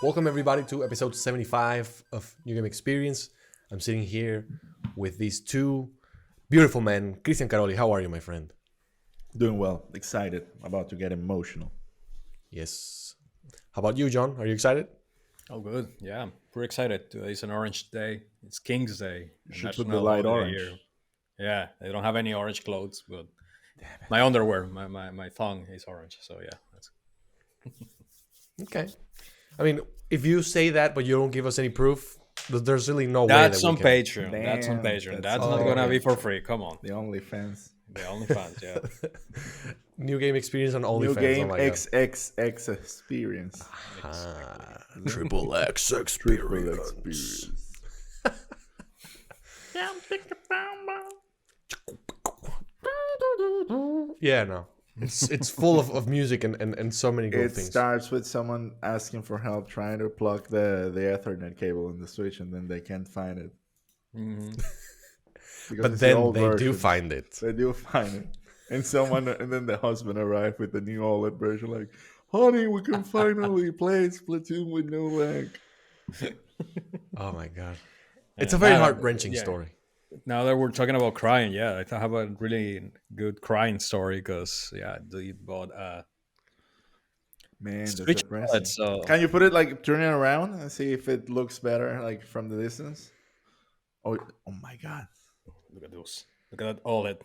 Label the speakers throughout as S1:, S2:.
S1: Welcome everybody to episode 75 of New Game Experience. I'm sitting here with these two beautiful men. Christian Caroli, how are you, my friend?
S2: Doing well. Excited. About to get emotional.
S1: Yes. How about you, John? Are you excited?
S3: Oh, good. Yeah, I'm pretty excited. Today's an orange day. It's King's Day.
S2: You should put the light orange.
S3: Here. Yeah, I don't have any orange clothes, but my underwear, my thong is orange. So yeah, that's
S1: Okay. I mean, if you say that but you don't give us any proof, there's really no way
S3: that's
S1: that
S3: on
S1: we can...
S3: Patreon. That's on
S2: Damn,
S3: Patreon.
S2: that's
S3: That's not
S2: on
S3: gonna be for
S2: Patreon.
S3: free. Come on,
S2: The OnlyFans.
S3: the OnlyFans. Yeah.
S1: New Game Experience on
S2: New
S1: OnlyFans.
S2: game
S1: Oh my God.
S2: XXX experience.
S1: Triple X
S2: Triple
S1: Experience.
S2: experience.
S1: Yeah, no. It's full of music and so many good
S2: It
S1: things.
S2: starts with someone asking for help trying to plug the Ethernet cable in the switch, and then they can't find it.
S3: Mhm.
S2: Because
S1: But
S2: it's the
S1: then
S2: old
S1: they do
S2: version.
S1: find it.
S2: They do find it. And then the husband arrived with the new OLED version, like, honey, we can finally play Splatoon with no lag.
S1: Oh my God. It's a very heart-wrenching
S3: yeah.
S1: story.
S3: Now that we're talking about crying, yeah, I have a really good crying story because yeah, they bought
S2: Man, that's
S3: Switch
S2: depressing.
S3: OLED, so
S2: Can you put it like turn it around and see if it looks better like from the distance? Oh my God!
S3: look at those. Look at that OLED.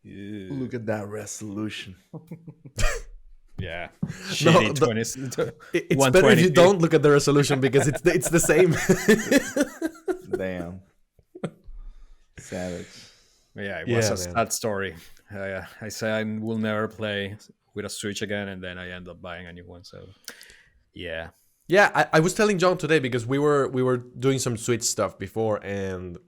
S3: Ew.
S2: Look at that resolution.
S3: Yeah,
S1: No,
S3: shitty
S1: the-
S3: 20.
S1: It's better if you don't look at the resolution because it's the same.
S2: Damn, savage.
S3: Yeah, it
S1: Yeah,
S3: was a
S1: man.
S3: sad story. I say I will never play with a Switch again, and then I end up buying a new one. So, yeah,
S1: Yeah, I was telling John today because we were doing some Switch stuff before, and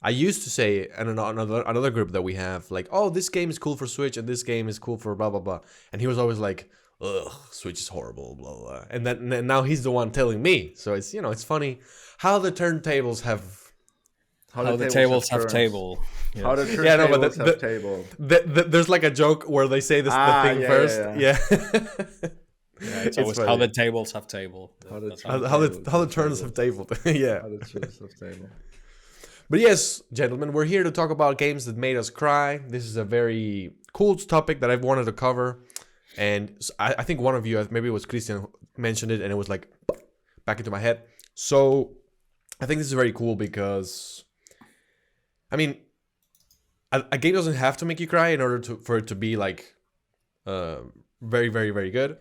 S1: I used to say in another group that we have, like, oh, this game is cool for Switch and this game is cool for blah blah blah, and he was always like, ugh, Switch is horrible, blah blah, and now he's the one telling me. So it's it's funny how the turntables have.
S3: how the tables have
S2: turns.
S3: table. Yes.
S2: How the
S1: Yeah, no, but
S2: turntables
S1: the-
S2: have table.
S1: There's like a joke where they say the thing
S2: yeah,
S1: first.
S2: yeah.
S3: Yeah, it's
S1: It's
S3: always how
S1: funny.
S3: the tables have table.
S2: How the
S3: That's
S2: turn-
S1: How the turns have tabled. Yeah.
S2: How the turns have table.
S1: But yes, gentlemen, we're here to talk about games that made us cry. This is a very cool topic that I've wanted to cover. And I think one of you, maybe it was Christian, who mentioned it, and it was like back into my head. So I think this is very cool because, I mean, a game doesn't have to make you cry in order for it to be like very, very, very good.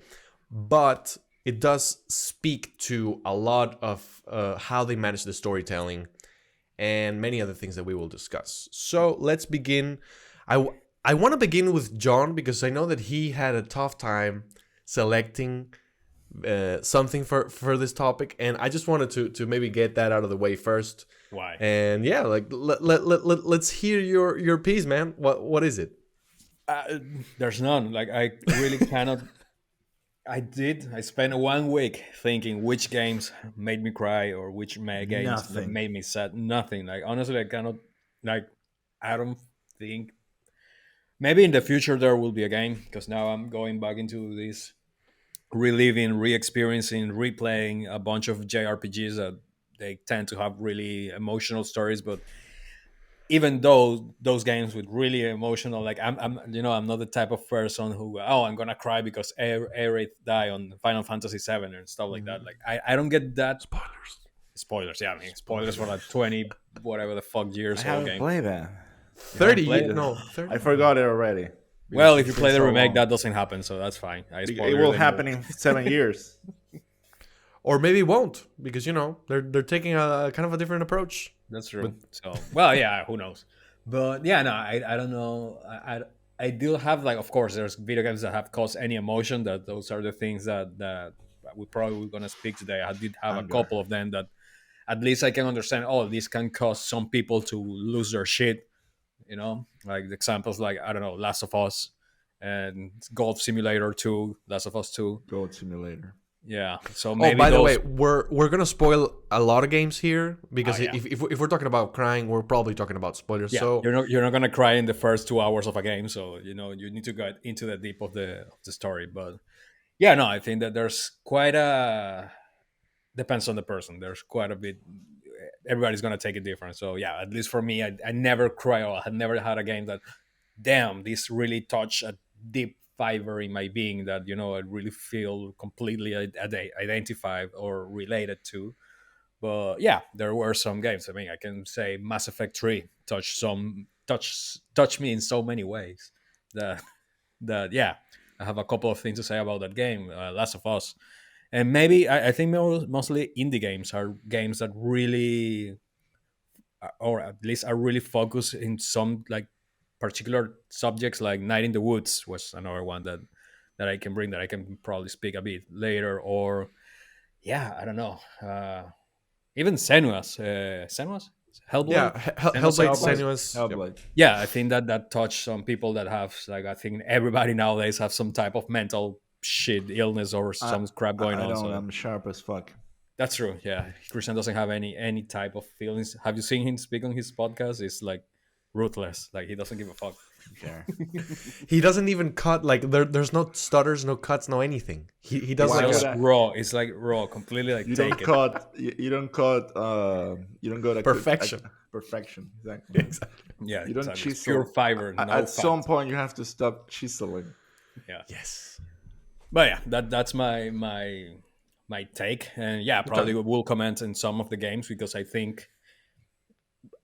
S1: But it does speak to a lot of how they manage the storytelling and many other things that we will discuss. So let's begin. I want to begin with John because I know that he had a tough time selecting something for this topic, and I just wanted to maybe get that out of the way first.
S3: why.
S1: And yeah, like let's hear your piece, man. What is it?
S3: There's none. Like I really cannot. I spent 1 week thinking which games made me cry or which games that
S2: Nothing.
S3: made me sad. Nothing. Like honestly, I cannot. Like I don't think. Maybe in the future there will be a game because now I'm going back into this reliving, re-experiencing, replaying a bunch of JRPGs that they tend to have really emotional stories, but even though those games with really emotional, like I'm not the type of person who I'm gonna cry because Aerith died on Final Fantasy VII and stuff like that. Like I don't get that. Spoilers, yeah, I mean spoilers for like 20 whatever the fuck
S2: I
S3: years old
S2: haven't
S3: game.
S2: played that.
S1: 30
S3: played
S1: years?
S3: it?
S1: No, 30.
S2: I forgot it already.
S3: Well,
S2: Because
S3: if you
S2: it's
S3: play
S2: been
S3: the
S2: so
S3: remake,
S2: long.
S3: that doesn't happen, so that's fine. I
S2: It
S3: spoiled
S2: will
S3: it
S2: happen in 7 years.
S1: Or maybe it won't because they're taking a kind of a different approach.
S3: That's true. So, well, yeah, who knows? But yeah, no, I don't know. I do have like, of course, there's video games that have caused any emotion. That those are the things that we probably were gonna speak today. I did have
S2: Anger.
S3: a couple of them that at least I can understand. Oh, this can cause some people to lose their shit. You know, like the examples like I don't know, Last of Us and Golf Simulator 2, Last of Us 2.
S2: Goat Simulator.
S3: Yeah. So
S1: Oh,
S3: maybe
S1: by the way,
S3: those.
S1: we're gonna spoil a lot of games here because
S3: Yeah.
S1: if we're talking about crying, we're probably talking about spoilers.
S3: Yeah,
S1: So
S3: you're not gonna cry in the first 2 hours of a game, so you need to get into the deep of the story. But yeah, no, I think that there's quite a depends on the person. There's quite a bit. Everybody's gonna take it different. So yeah, at least for me, I never cry. Or I had never had a game that, damn, this really touched a deep fiber in my being that I really feel completely identified or related to. But yeah, there were some games. I mean, I can say Mass Effect 3 touched me in so many ways that yeah, I have a couple of things to say about that game, Last of Us. And maybe I think mostly indie games are games that really, or at least are really focused in some like particular subjects. Like Night in the Woods was another one that I can bring, that I can probably speak a bit later. Or yeah, I don't know. Even Senua's
S1: yeah,
S3: Hellblade, Senua's
S1: Hellblade,
S3: Sacrifice.
S1: Senua's. Yep.
S2: Hellblade.
S3: Yeah, I think that touched some people that have, like, I think everybody nowadays have some type of mental shit illness or
S2: I,
S3: some crap going
S2: I
S3: on.
S2: don't.
S3: So
S2: I'm sharp as fuck.
S3: that's true. Yeah, Christian doesn't have any type of feelings. Have you seen him speak on his podcast? It's like ruthless. Like, he doesn't give a fuck.
S2: Yeah.
S1: He doesn't even cut like there's no stutters, no cuts, no anything. He does
S3: It's
S2: Why
S1: like
S2: would
S3: just
S2: I-
S3: raw. It's like raw, completely like
S2: You
S3: take
S2: don't
S3: it.
S2: cut. You don't cut. You don't go to
S1: Perfection.
S2: Perfection. Exactly.
S3: Yeah,
S2: You don't
S3: exactly. It's
S2: chisel.
S3: pure fiber. No
S2: At
S3: fat.
S2: some point, you have to stop chiseling.
S3: Yeah.
S1: yes.
S3: But yeah, that's my take. And yeah, probably will comment in some of the games, because I think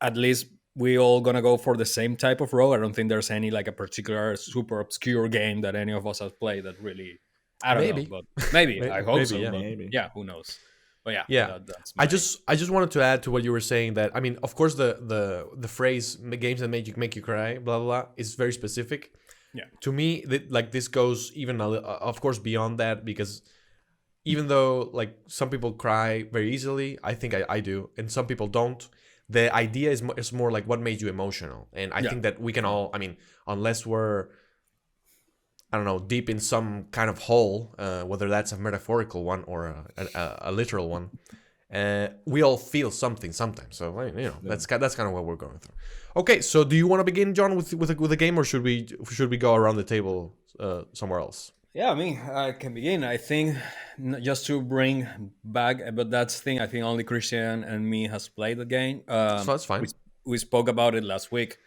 S3: at least we all gonna go for the same type of road. I don't think there's any like a particular super obscure game that any of us have played that really, I don't
S1: Maybe.
S3: know, but maybe I hope
S1: Maybe,
S3: so.
S1: yeah.
S3: But
S2: Maybe.
S3: yeah, who knows? But yeah,
S1: Yeah.
S3: that's
S1: I just wanted to add to what you were saying that I mean, of course, the phrase "the games that make you cry" blah blah blah is very specific.
S3: Yeah.
S1: To me, like this goes even of course beyond that, because even though like some people cry very easily, I think I do, and some people don't. The idea is more like what made you emotional, and I
S3: Yeah.
S1: think that we can all. I mean, unless we're I don't know, deep in some kind of hole, whether that's a metaphorical one or a literal one. We all feel something sometimes, so that's kind of what we're going through. Okay, so do you want to begin, John, with a game, or should we go around the table somewhere else?
S3: Yeah, I mean, I can begin. I think just to bring back, but that's the thing. I think only Christian and me has played the game.
S1: So that's fine.
S3: We spoke about it last week.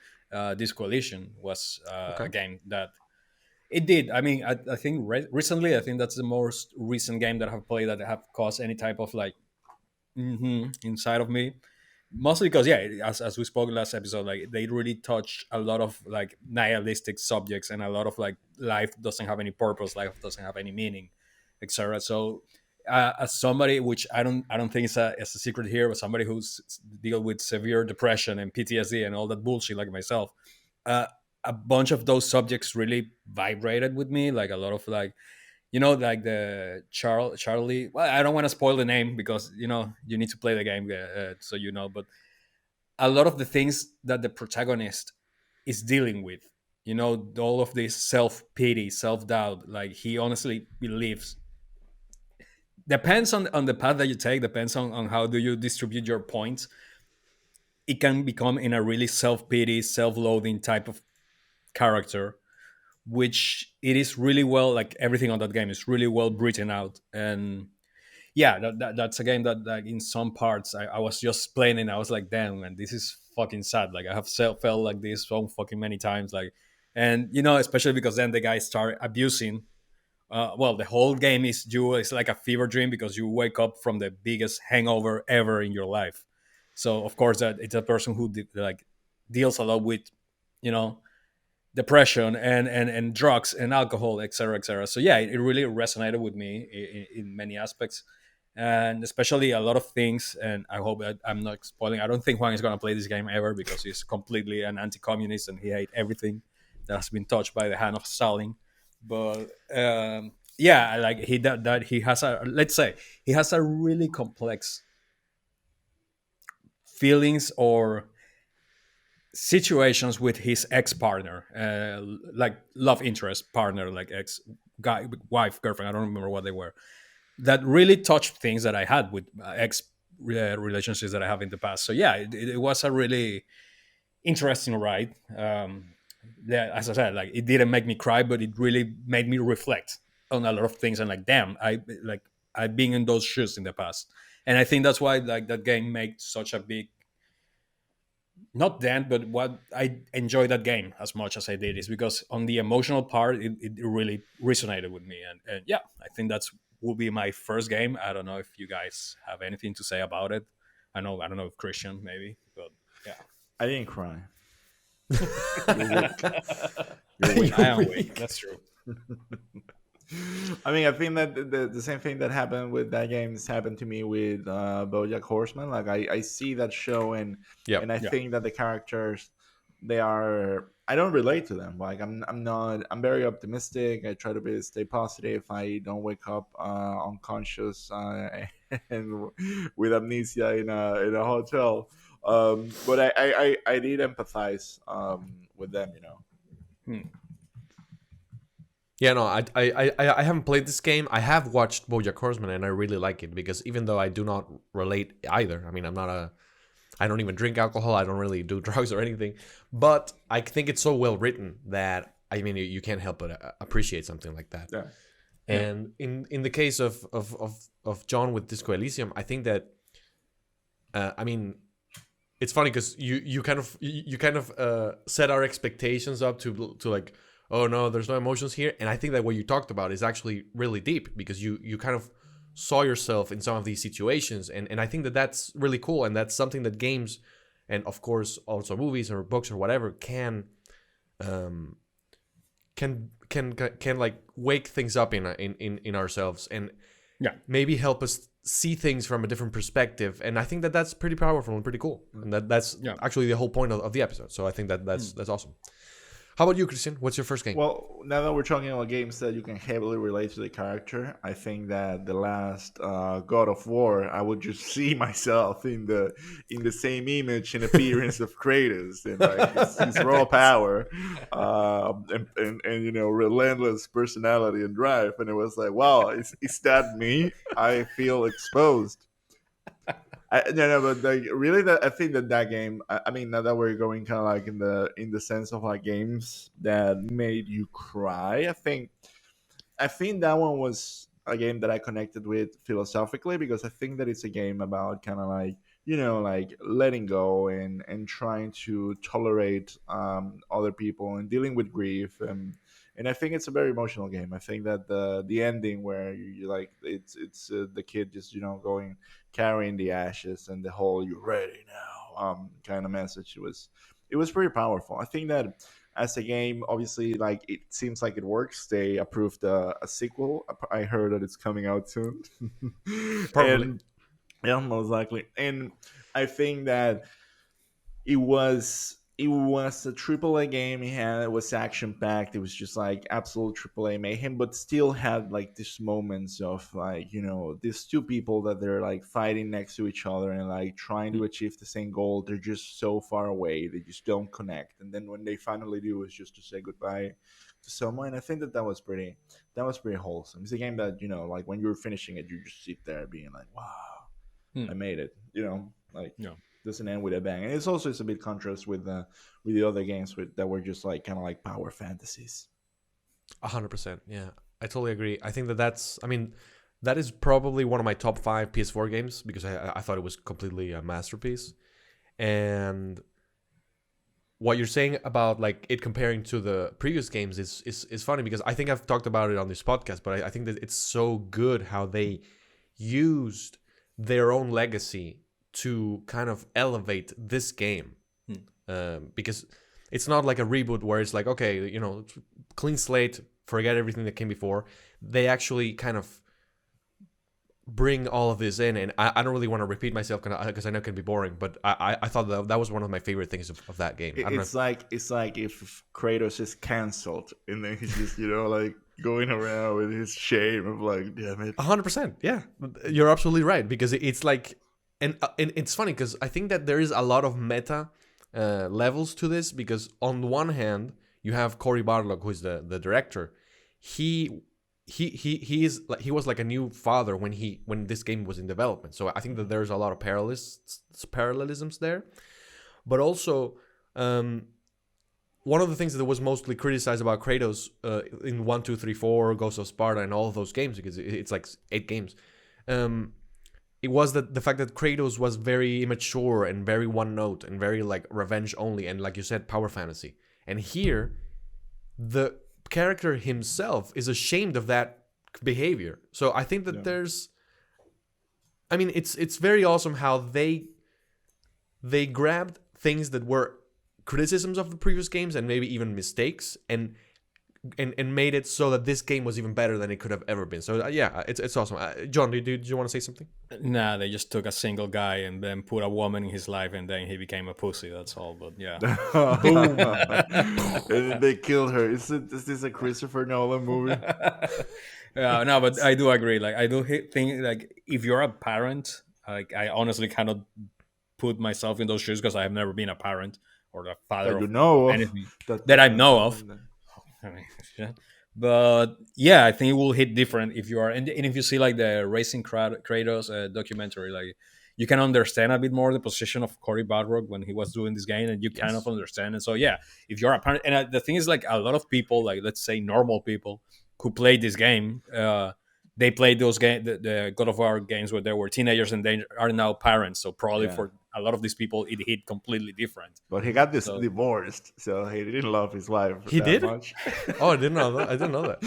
S3: This Coalition was
S1: Okay.
S3: a game that it did. I mean, I think recently, I think that's the most recent game that I have played that have caused any type of like inside of me. Mostly because, yeah, as we spoke last episode, like they really touched a lot of like nihilistic subjects, and a lot of like life doesn't have any purpose, life doesn't have any meaning, etc. So as somebody, which I don't think it's a secret here, but somebody who's deal with severe depression and PTSD and all that bullshit like myself, uh, a bunch of those subjects really vibrated with me. Like a lot of like, like the Charlie. Well, I don't want to spoil the name because you need to play the game, so But a lot of the things that the protagonist is dealing with, all of this self pity, self doubt. Like he honestly believes. Depends on the path that you take. Depends on how do you distribute your points. It can become in a really self pity, self loathing type of character, which it is really well, like everything on that game is really well written out. And yeah, that's a game that like in some parts I was just playing and I was like, damn man, this is fucking sad. Like I have felt like this so fucking many times. Like, and especially because then the guys start abusing. Well, the whole game it's like a fever dream, because you wake up from the biggest hangover ever in your life. So of course that it's a person who like deals a lot with you know depression and drugs and alcohol, etc., etc. So yeah, it really resonated with me in many aspects, and especially a lot of things. And I hope that I'm not spoiling. I don't think Juan is going to play this game ever, because he's completely an anti-communist and he hates everything that has been touched by the hand of Stalin. But yeah, like he has a, let's say, he has a really complex feelings or situations with his ex partner, like love interest partner, like ex guy, wife, girlfriend. I don't remember what they were. that really touched things that I had with ex relationships that I have in the past. So yeah, it was a really interesting ride. Yeah, as I said, like it didn't make me cry, but it really made me reflect on a lot of things. And like, damn, I've been in those shoes in the past, and I think that's why like that game made such a big, not dent, but what I enjoyed that game as much as I did is because on the emotional part, it really resonated with me. And yeah, I think that's will be my first game. I don't know if you guys have anything to say about it. I don't know if Christian maybe, but yeah.
S2: I didn't cry. You're weak.
S3: I
S2: You're weak.
S3: am weak. That's true.
S2: I mean, I think that the same thing that happened with that game has happened to me with BoJack Horseman. Like I see that show
S1: Yep.
S2: and I
S3: Yeah.
S2: think that the characters they are I don't relate to them. Like I'm not I'm very optimistic. I try to stay positive. I don't wake up unconscious and with amnesia in a hotel. But I did empathize with them. You know.
S3: Hmm.
S1: Yeah, no, I haven't played this game. I have watched BoJack Horseman, and I really like it because even though I do not relate either, I mean, I don't even drink alcohol. I don't really do drugs or anything, but I think it's so well written that I mean, you can't help but appreciate something like that.
S2: Yeah.
S1: And in the case of John with Disco Elysium, I think that I mean, it's funny because you kind of set our expectations up to like, oh no, there's no emotions here, and I think that what you talked about is actually really deep because you kind of saw yourself in some of these situations, and I think that that's really cool, and that's something that games and of course also movies or books or whatever um can like wake things up in ourselves and
S3: Yeah.
S1: maybe help us see things from a different perspective, and I think that that's pretty powerful and pretty cool, and that's
S3: Yeah.
S1: actually the whole point of the episode. So I think that that's awesome. How about you, Christian? What's your first game?
S2: Well, now that we're talking about games that you can heavily relate to the character, I think that the last God of War, I would just see myself in the same image and appearance of Kratos and like his raw power, and you know relentless personality and drive, and it was like, wow, is that me? I feel exposed. No, but like really, that I think that game. I mean, now that we're going kind of like in the sense of like games that made you cry, I think that one was a game that I connected with philosophically because I think that it's a game about kind of like like letting go and trying to tolerate other people and dealing with grief and I think it's a very emotional game. I think that the ending where you like it's the kid just going carrying the ashes and the whole "you're ready now" kind of message it was pretty powerful. I think that as a game, obviously, like it seems like it works. They approved a sequel. I heard that it's coming out soon.
S1: Probably.
S2: And yeah, most likely. And I think that it was a triple A game. It was action packed. It was just like absolute triple A mayhem, but still had like these moments of like these two people that they're like fighting next to each other and like trying to achieve the same goal. They're just so far away. They just don't connect. And then when they finally do, it's just to say goodbye to someone. I think that was pretty wholesome. It's a game that like when you're finishing it, you just sit there being like, wow, I made it. Like
S3: Yeah.
S2: doesn't end with a bang. And it's a bit contrast with the other games that were just like kind of like power fantasies.
S1: 100%. Yeah, I totally agree. I think I mean, that is probably one of my top 5 PS4 games because I thought it was completely a masterpiece. And what you're saying about like it comparing to the previous games is funny because I think I've talked about it on this podcast, but I think that it's so good how they used their own legacy to kind of elevate this game. Because it's not like a reboot where it's like, okay, clean slate, forget everything that came before. They actually kind of bring all of this in, and I don't really want to repeat myself because I know it can be boring, but I thought that was one of my favorite things of that game. I don't know
S2: It's like if Kratos is cancelled and then he's just like going around with his shame of like, damn it.
S1: 100%. Yeah, you're absolutely right because it's like, and it's funny because I think that there is a lot of meta levels to this because on the one hand you have Cory Barlog, who is the director. He he was like a new father when this game was in development. So I think that there's a lot of parallelisms there. But also, one of the things that was mostly criticized about Kratos in 1, 2, 3, 4, Ghost of Sparta, and all of those games, because it's like 8 games, it was that the fact that Kratos was very immature and very one note and very like revenge only, and like you said, power fantasy. And here, the character himself is ashamed of that behavior. So I think that I mean, it's very awesome how they grabbed things that were criticisms of the previous games and maybe even mistakes, and made it so that this game was even better than it could have ever been. So yeah, it's awesome. John, did you want to say something?
S3: Nah, they just took a single guy and then put a woman in his life, and then he became a pussy. That's all. But yeah,
S2: And they killed her. Is this a Christopher Nolan movie?
S3: yeah, no, but I do agree. Like, I do think like if you're a parent, like I honestly cannot put myself in those shoes because I have never been a parent or a father
S2: That you
S3: of
S2: know of.
S3: anything that I know of. I mean, yeah. But yeah, I think it will hit different if you are, and if you see like the Racing Kratos documentary, like you can understand a bit more the position of Cory Barlog when he was doing this game, and you kind of understand. And so yeah, if you're a parent, and the thing is, like a lot of people, like let's say normal people who played this game, they played those the God of War games when they were teenagers, and they are now parents. So probably for a lot of these people, it hit completely different.
S2: But he got divorced, so he didn't love his wife much.
S1: Oh, I didn't know that. I didn't know that.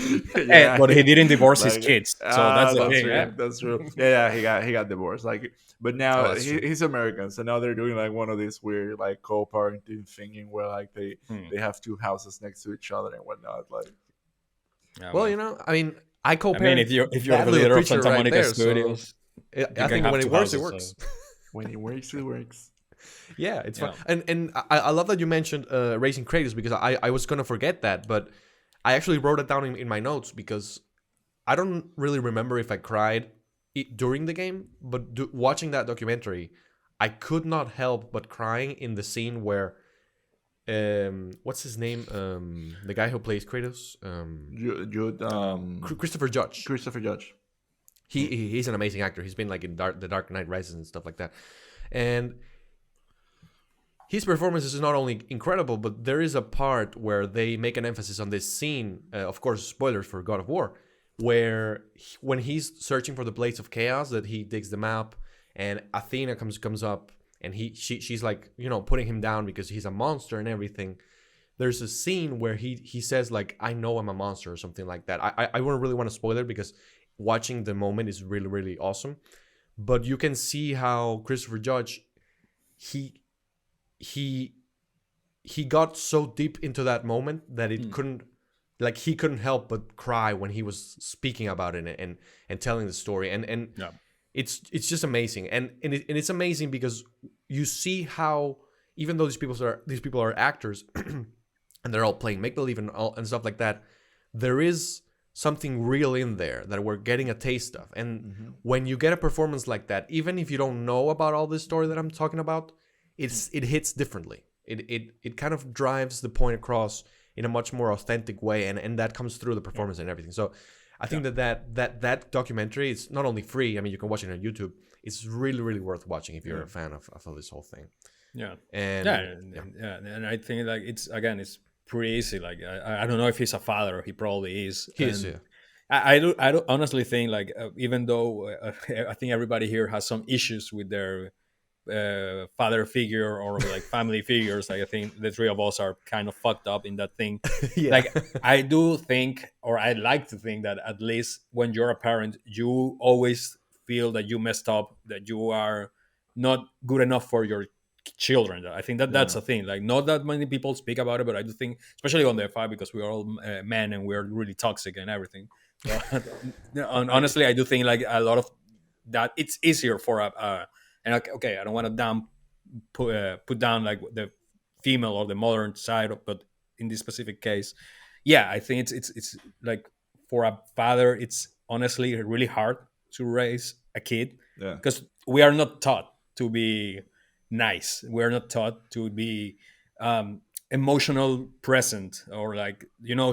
S3: Yeah, but he didn't divorce his kids, so that's the thing.
S2: True.
S3: Yeah?
S2: That's true. Yeah, he got divorced. Like, but now he's American, so now they're doing like one of these weird like co-parenting thinking where like they have 2 houses next to each other and whatnot. Like,
S1: well, I mean, I co-parent.
S3: if you're the leader of Santa Monica Studios,
S1: I think when it works, it works.
S2: So. When it works, it works.
S1: Yeah, it's fun. And I love that you mentioned Racing Kratos, because I was going to forget that, but I actually wrote it down in my notes because I don't really remember if I cried during the game, but watching that documentary, I could not help but crying in the scene where, what's his name? The guy who plays Kratos? Christopher Judge.
S2: Christopher Judge.
S1: He's an amazing actor. He's been like in The Dark Knight Rises and stuff like that. And his performance is not only incredible, but there is a part where they make an emphasis on this scene, of course, spoilers for God of War, where when he's searching for the Blades of Chaos, that he digs them up, and Athena comes up, and she's like, putting him down because he's a monster and everything. There's a scene where he says like, I know I'm a monster, or something like that. I wouldn't really want to spoil it because watching the moment is really, really awesome. But you can see how Christopher Judge, he got so deep into that moment that it he couldn't help but cry when he was speaking about it and telling the story. And it's just amazing. And it's amazing because you see how, even though these people are actors and they're all playing make believe and stuff like that, there is something real in there that we're getting a taste of. And when you get a performance like that, even if you don't know about all this story that I'm talking about, it hits differently. It kind of drives the point across in a much more authentic way, and that comes through the performance and everything. So I think that documentary is not only free. I mean, you can watch it on YouTube. It's really, really worth watching if you're a fan of this whole thing.
S3: Yeah.
S1: And
S3: and I think like it's pretty easy. Like I don't know if he's a father. He probably is.
S1: He is. Yeah.
S3: I do honestly think like even though I think everybody here has some issues with their father figure or like family figures, like I think the three of us are kind of fucked up in that thing. Like I do think, or I like to think, that at least when you're a parent, you always feel that you messed up, that you are not good enough for your children. I think that's a thing. Like not that many people speak about it, but I do think, especially on the F5, because we're all men and we're really toxic and everything. Honestly, I do think like a lot of that, it's easier for and okay, I don't want to put down like the female or the modern side, but in this specific case, yeah, I think it's like for a father, it's honestly really hard to raise a kid because we are not taught to be nice. We're not taught to be emotional present, or like,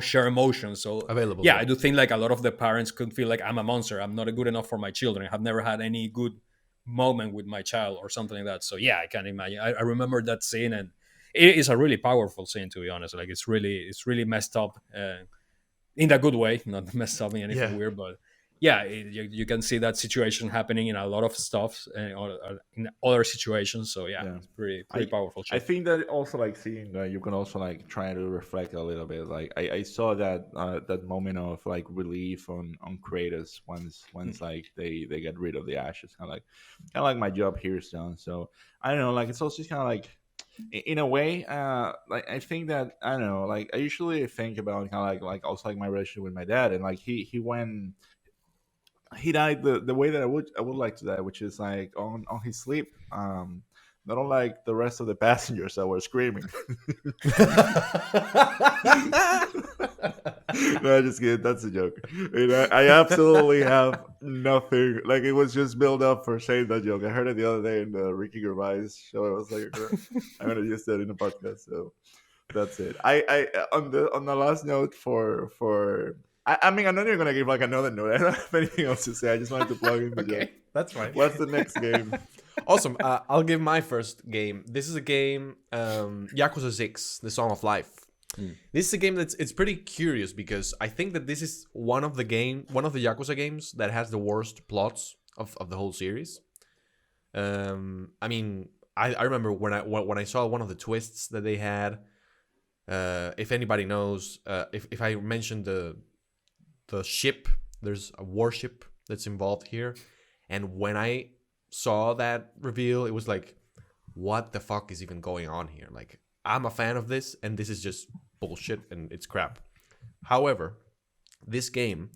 S3: share emotions. So
S1: Available,
S3: yeah,
S1: yeah.
S3: I do think like a lot of the parents could feel like I'm a monster, I'm not good enough for my children, I have never had any good moment with my child or something like that. So yeah, I can imagine. I remember that scene, and it is a really powerful scene, to be honest. Like it's really messed up, in a good way, not messed up in anything
S1: Yeah.
S3: weird, but yeah, you can see that situation happening in a lot of stuff, or in other situations. So yeah,
S2: Yeah.
S3: it's pretty
S2: I
S3: powerful
S2: I
S3: shit.
S2: think that also like seeing that you can also like try to reflect a little bit. Like I saw that that moment of like relief on Kratos once like they get rid of the ashes. Kind of like my job here is done. So I don't know. Like it's also kind of like in a way, like I think that I don't know. Like I usually think about kind of like also like my relationship with my dad, and like he went he died the way that I would like to die, which is like on his sleep. Not unlike the rest of the passengers that were screaming. No, just kidding. That's a joke. I absolutely have nothing. Like it was just built up for saying that joke. I heard it the other day in the Ricky Gervais show. I was like, I'm gonna use that in the podcast. So that's it. On the last note for I mean I'm not even gonna give like another note. I don't have anything else to say. I just wanted to plug in the joke.
S1: Okay, that's fine.
S2: What's the next game?
S1: Awesome. I'll give my first game. This is a game, Yakuza 6, The Song of Life. This is a game it's pretty curious because I think that this is one of the Yakuza games that has the worst plots of the whole series. I mean, I remember when I saw one of the twists that they had. If anybody knows, if I mentioned the ship, there's a warship that's involved here, and when I saw that reveal, it was like, what the fuck is even going on here? Like, I'm a fan of this, and this is just bullshit and it's crap. However, this game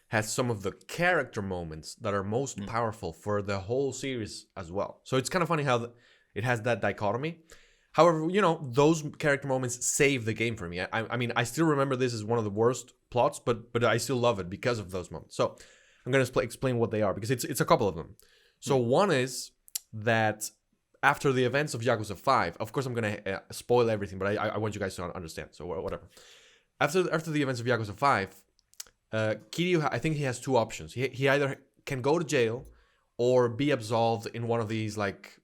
S1: has some of the character moments that are most powerful for the whole series as well. So it's kind of funny how it has that dichotomy. However, those character moments save the game for me. I mean, I still remember this as one of the worst plots, but I still love it because of those moments. So I'm going to explain what they are, because it's a couple of them. So one is that after the events of Yakuza 5, of course I'm going to spoil everything, but I want you guys to understand. So whatever. After the events of Yakuza 5, Kiryu, I think he has two options. He either can go to jail or be absolved in one of these like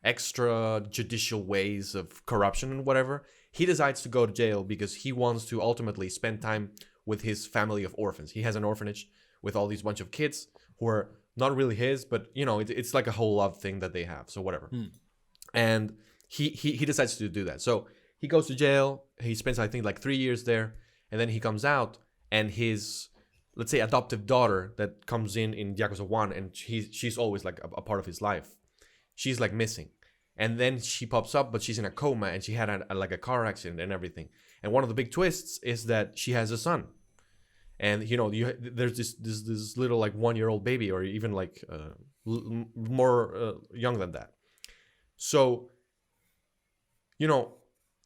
S1: extra judicial ways of corruption and whatever. He decides to go to jail because he wants to ultimately spend time with his family of orphans. He has an orphanage with all these bunch of kids who are not really his, but it's like a whole love thing that they have. So whatever. And he decides to do that. So he goes to jail. He spends, I think, like 3 years there, and then he comes out, and his, let's say, adoptive daughter that comes in Yakuza 1, and she's always like a part of his life. She's like missing. And then she pops up, but she's in a coma, and she had a car accident and everything. And one of the big twists is that she has a son. And there's this little like 1-year-old baby, or even like more young than that. So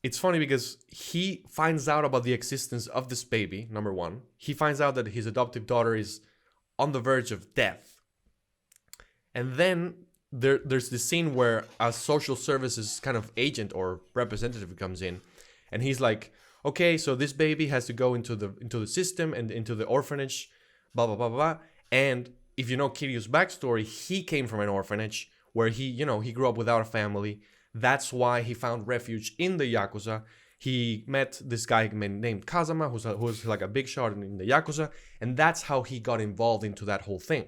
S1: it's funny because he finds out about the existence of this baby. Number one, he finds out that his adoptive daughter is on the verge of death, and then there's this scene where a social services kind of agent or representative comes in, and he's like, okay, so this baby has to go into the system and into the orphanage, blah blah blah blah. And if you know Kiryu's backstory, he came from an orphanage where he grew up without a family. That's why he found refuge in the Yakuza. He met this guy named Kazama, who's like a big shot in the Yakuza, and that's how he got involved into that whole thing.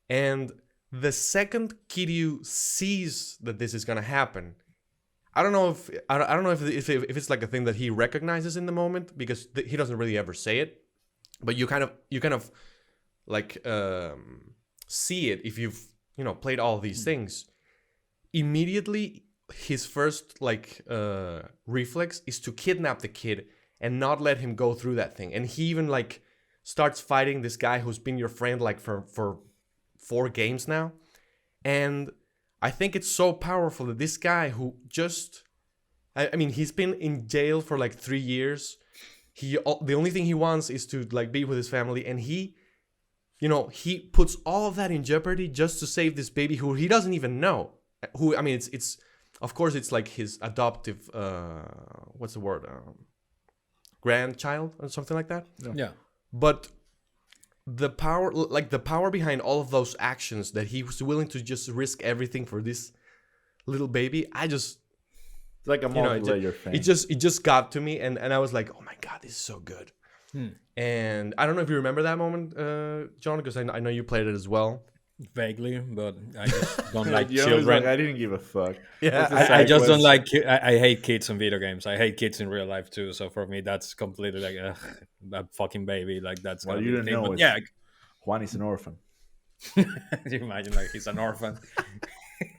S1: And the second Kiryu sees that this is gonna happen, I don't know if it's like a thing that he recognizes in the moment, because he doesn't really ever say it, but you kind of like see it if you've played all of these things. Immediately, his first like reflex is to kidnap the kid and not let him go through that thing. And he even like starts fighting this guy who's been your friend like for 4 games now. And I think it's so powerful that this guy who just, I mean, he's been in jail for like 3 years. The only thing he wants is to like be with his family, and he puts all of that in jeopardy just to save this baby who he doesn't even know. Who, I mean, it's of course it's like his adoptive what's the word, grandchild or something like that.
S3: Yeah.
S1: But the power behind all of those actions, that he was willing to just risk everything for this little baby, I just,
S2: It's like a
S1: you know,
S2: multi-layer thing.
S1: it just got to me, and I was like, oh my god, this is so good. And I don't know if you remember that moment, John, because I know you played it as well.
S3: Vaguely, but I just don't like
S2: You know, it's
S3: children.
S2: like, I didn't give a fuck.
S1: Yeah,
S2: That's the
S3: I
S2: side
S3: just don't
S2: quest.
S3: like. I hate kids in video games. I hate kids in real life too. So for me, that's completely like a fucking baby. Like that's
S2: Well,
S3: gonna
S2: you
S3: be the
S2: don't
S3: thing.
S2: know.
S3: But
S2: It's
S3: yeah,
S2: Juan is an orphan.
S3: you imagine like he's an orphan.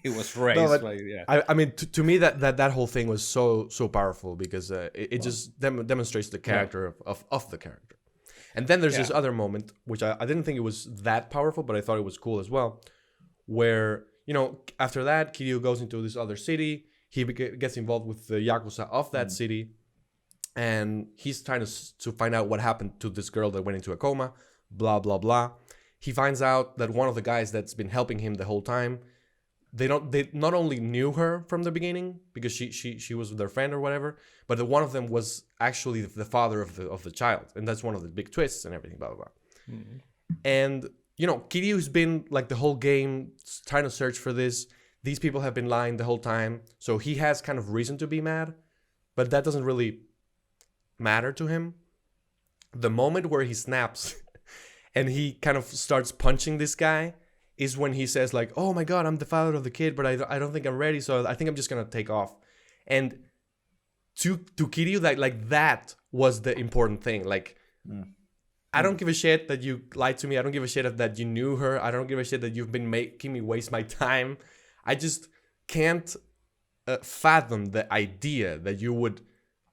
S3: He was raised.
S1: No, but
S3: like, yeah,
S1: I mean, to me, that whole thing was so powerful, because it just demonstrates the character of the character. And then there's this
S3: Yeah.
S1: other moment, which I didn't think it was that powerful, but I thought it was cool as well, where, you know, after that, Kiryu goes into this other city. He gets involved with the Yakuza of that city, and he's trying to find out what happened to this girl that went into a coma, blah, blah, blah. He finds out that one of the guys that's been helping him the whole time, they not only knew her from the beginning because she was their friend or whatever, but one of them was actually the father of the child, and that's one of the big twists and everything, blah blah blah. And you know, Kiryu's been like the whole game trying to search for this. These people have been lying the whole time, so he has kind of reason to be mad, but that doesn't really matter to him. The moment where he snaps and he kind of starts punching this guy is when he says like, oh my god, I'm the father of the kid, but I don't think I'm ready, so I think I'm just gonna take off. And to Kiryu, that was the important thing. Like, I don't give a shit that you lied to me. I don't give a shit that you knew her. I don't give a shit that you've been making me waste my time. I just can't fathom the idea that you would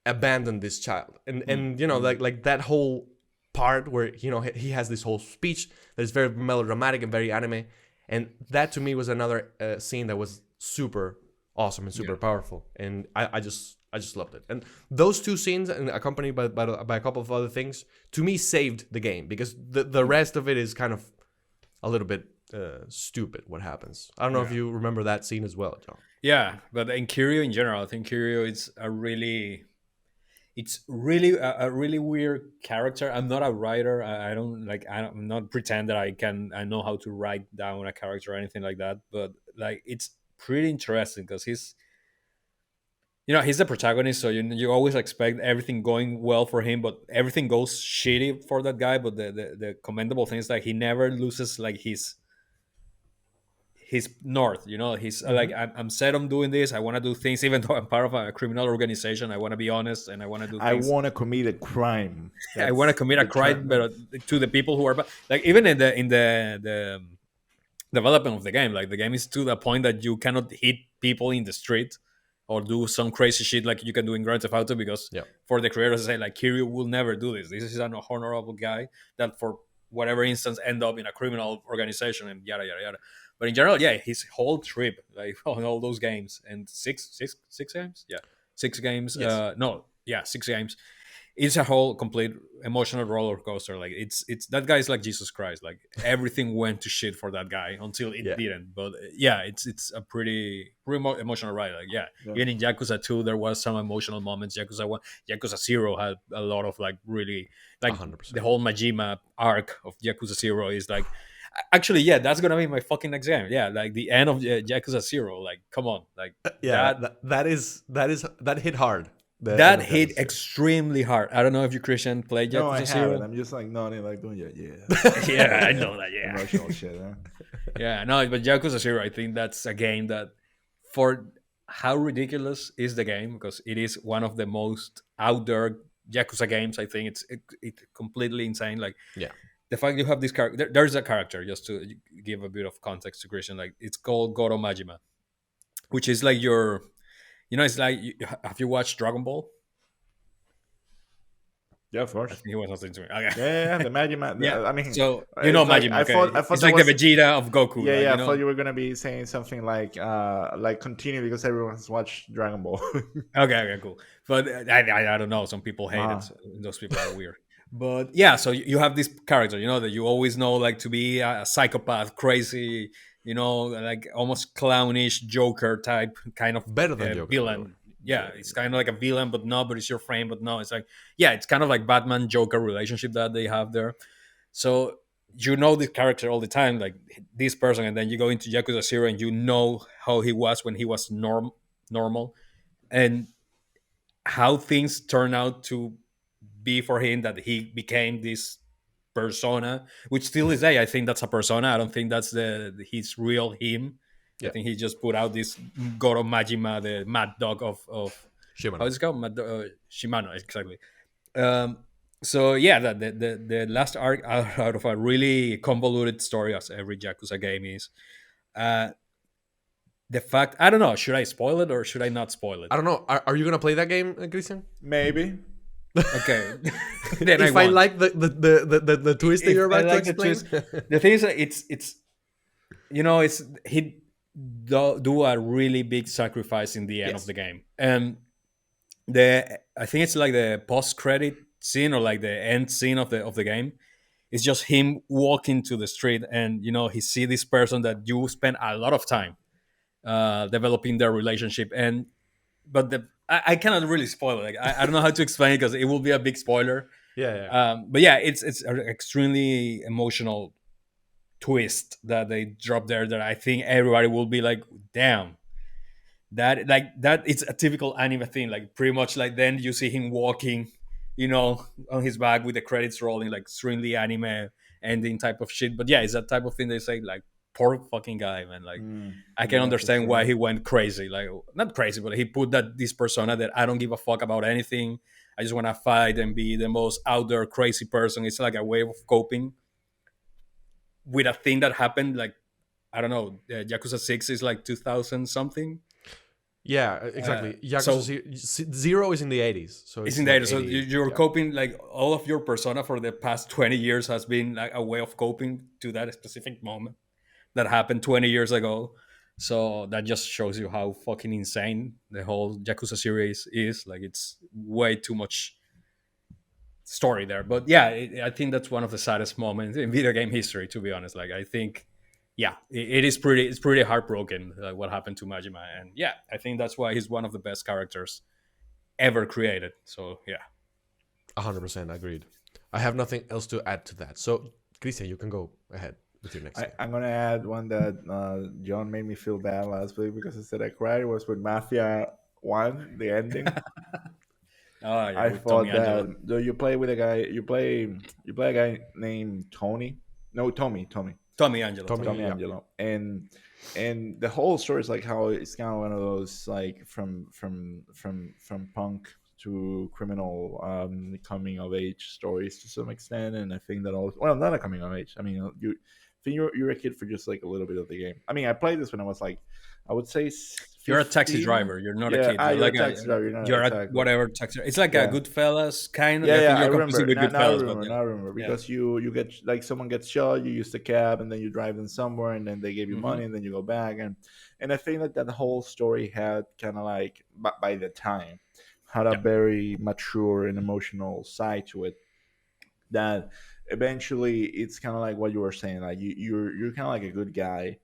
S1: abandon this child. And you know, like that whole part where, you know, he has this whole speech that is very melodramatic and very anime, and that to me was another scene that was super awesome and super powerful, and I just loved it. And those two scenes, and accompanied by a couple of other things, to me saved the game, because the rest of it is kind of a little bit stupid what happens. I don't know if you remember that scene as well, John.
S3: yeah. But in Kiryu in general, I think Kiryu is it's really a really weird character. I'm not a writer. I'm not pretend that I know how to write down a character or anything like that. But like, it's pretty interesting because he's the protagonist, so you always expect everything going well for him, but everything goes shitty for that guy. But the commendable thing is that he never loses like his north. He's like, I'm set on doing this. I want to do things, even though I'm part of a criminal organization. I want to be honest, and I want to do
S2: I
S3: things.
S2: want to commit a crime.
S3: I want to commit a crime, but to the people who are like, even in the development of the game, like the game is to the point that you cannot hit people in the street or do some crazy shit like you can do in Grand Theft Auto, because for the creators to say like, Kiryu will never do this. This is an honorable guy that for whatever instance end up in a criminal organization and yada yada yada. But in general, his whole trip, like on all those games, and six games, 6 games.
S1: Yes.
S3: 6 games. It's a whole complete emotional roller coaster. Like it's that guy is like Jesus Christ. Like everything went to shit for that guy until it didn't. But it's a pretty emotional ride. Like even in Yakuza 2, there was some emotional moments. Yakuza 1, Yakuza 0 had a lot of like really like
S1: 100%.
S3: The whole Majima arc of Yakuza 0 is like. Actually, that's gonna be my fucking next game. Like the end of Yakuza 0. Like, come on, like
S1: that hit hard.
S3: That hit extremely hard. I don't know if you, Christian, played Yakuza
S2: No, I
S3: 0.
S2: haven't. I'm just like nodding, like doing
S3: Yeah, I know that. Yeah,
S2: emotional shit. Huh?
S3: yeah, no, but Yakuza 0, I think that's a game that, for how ridiculous is the game, because it is one of the most out there Yakuza games. I think it's completely insane. Like, the fact you have this character, there's a character, just to give a bit of context to Christian, like it's called Goro Majima, which is like your, it's like, have you watched Dragon Ball?
S2: Yeah, of course.
S3: I think he was listening to me. Okay.
S2: Yeah, the Majima.
S3: Yeah,
S2: I mean,
S3: so
S2: like,
S3: Majima.
S2: I
S3: Okay.
S2: thought
S3: It's like the Vegeta of Goku.
S2: Yeah, I thought you were gonna be saying something like continue because everyone's watched Dragon Ball.
S3: Okay, cool. But I don't know. Some people hate it. Those people are weird. But so you have this character, that you always know, like, to be a psychopath, crazy, like almost clownish Joker type kind of
S1: Better than Joker, by the way.
S3: villain. Yeah,
S1: Yeah,
S3: it's kind of like a villain, but no, but it's your friend, but no, it's like, yeah, it's kind of like Batman Joker relationship that they have there. So you know this character all the time, like this person, and then you go into Yakuza Zero and you know how he was when he was normal, and how things turn out to be for him, that he became this persona, which still is a. I think that's a persona. I don't think that's the his real him. I
S1: yeah.
S3: think he just put out this Goro Majima, the mad dog of how
S1: Shimano.
S3: is it called? Shimano, exactly. Um, so yeah, the last arc out of a really convoluted story, as every Yakuza game is. Uh, the fact, I don't know, should I spoil it or should I not spoil it?
S1: I don't know. Are you gonna play that game, Christian?
S2: Maybe.
S3: Okay, then I
S1: If I
S3: won't.
S1: like the twist that
S3: If
S1: you're
S3: I
S1: about to
S3: like the
S1: explain.
S3: twist, the thing is that it's it's he do a really big sacrifice in the end of
S1: Yes.
S3: the game, and the I think it's like the post credit scene or like the end scene of the game. It's just him walking to the street, and he see this person that you spend a lot of time developing their relationship, and but I cannot really spoil it. Like, I don't know how to explain it because it will be a big spoiler.
S1: Yeah, yeah.
S3: But yeah, it's an extremely emotional twist that they drop there that I think everybody will be like, damn, that it's a typical anime thing. Like pretty much like then you see him walking, on his back with the credits rolling, like extremely anime ending type of shit. But yeah, it's that type of thing they say, like, poor fucking guy, man. Like I can
S2: Yeah, for
S3: understand why
S2: sure.
S3: he went crazy. Like not crazy, but he put that this persona that I don't give a fuck about anything. I just want to fight and be the most out there crazy person. It's like a way of coping with a thing that happened. Like I don't know, Yakuza 6 is like 2000 something.
S1: Yeah, exactly. Yakuza
S3: So
S1: Zero is in the 80s, so
S3: it's
S1: it's
S3: in
S1: like
S3: there. So
S1: 80.
S3: you're
S1: Yeah.
S3: coping, like all of your persona for the past 20 years has been like a way of coping to that specific moment that happened 20 years ago. So that just shows you how fucking insane the whole Yakuza series is. Like it's way too much story there. But yeah, I think that's one of the saddest moments in video game history, to be honest. Like I think, yeah, it is pretty. It's pretty heartbroken, like what happened to Majima, and yeah, I think that's why he's one of the best characters ever created. So yeah.
S1: 100% agreed. I have nothing else to add to that. So, Christian, you can go ahead with your next game.
S2: I'm gonna add one that John made me feel bad last week because I said I cried. It was with Mafia One, the ending.
S3: Oh yeah,
S2: I
S3: with Tommy
S2: thought
S3: Angelo.
S2: that though you play with a guy, you play a guy named Tony. No, Tommy.
S3: Tommy Angelo. Tommy.
S2: Tommy
S1: Tommy, yeah.
S2: Angelo, and the whole story is like how it's kind of one of those like from punk to criminal coming of age stories to some extent, and I think that all well not a coming of age. I mean you I think you're a kid for just like a little bit of the game. I mean I played this when I was like I would say
S3: You're a taxi
S2: 15.
S3: driver. You're not a
S2: Yeah,
S3: kid. You're
S2: you're a
S3: like
S2: taxi driver. You're not
S3: you're a
S2: exactly.
S3: whatever taxi. It's like a
S2: Yeah,
S3: Goodfellas kind of.
S2: yeah,
S3: I think
S2: yeah. I
S3: you're confusing
S2: remember.
S3: with
S2: Now I
S3: Goodfellas, but
S2: remember.
S3: yeah,
S2: Now I remember
S3: yeah.
S2: because you get like someone gets shot, you use the cab, and then you drive them somewhere, and then they give you
S3: Hmm.
S2: money, and then you go back, and I think that that whole story had kind of like by the time had a
S3: Yeah.
S2: very mature and emotional side to it that eventually it's kind of like what you were saying, like you're kind of like a good guy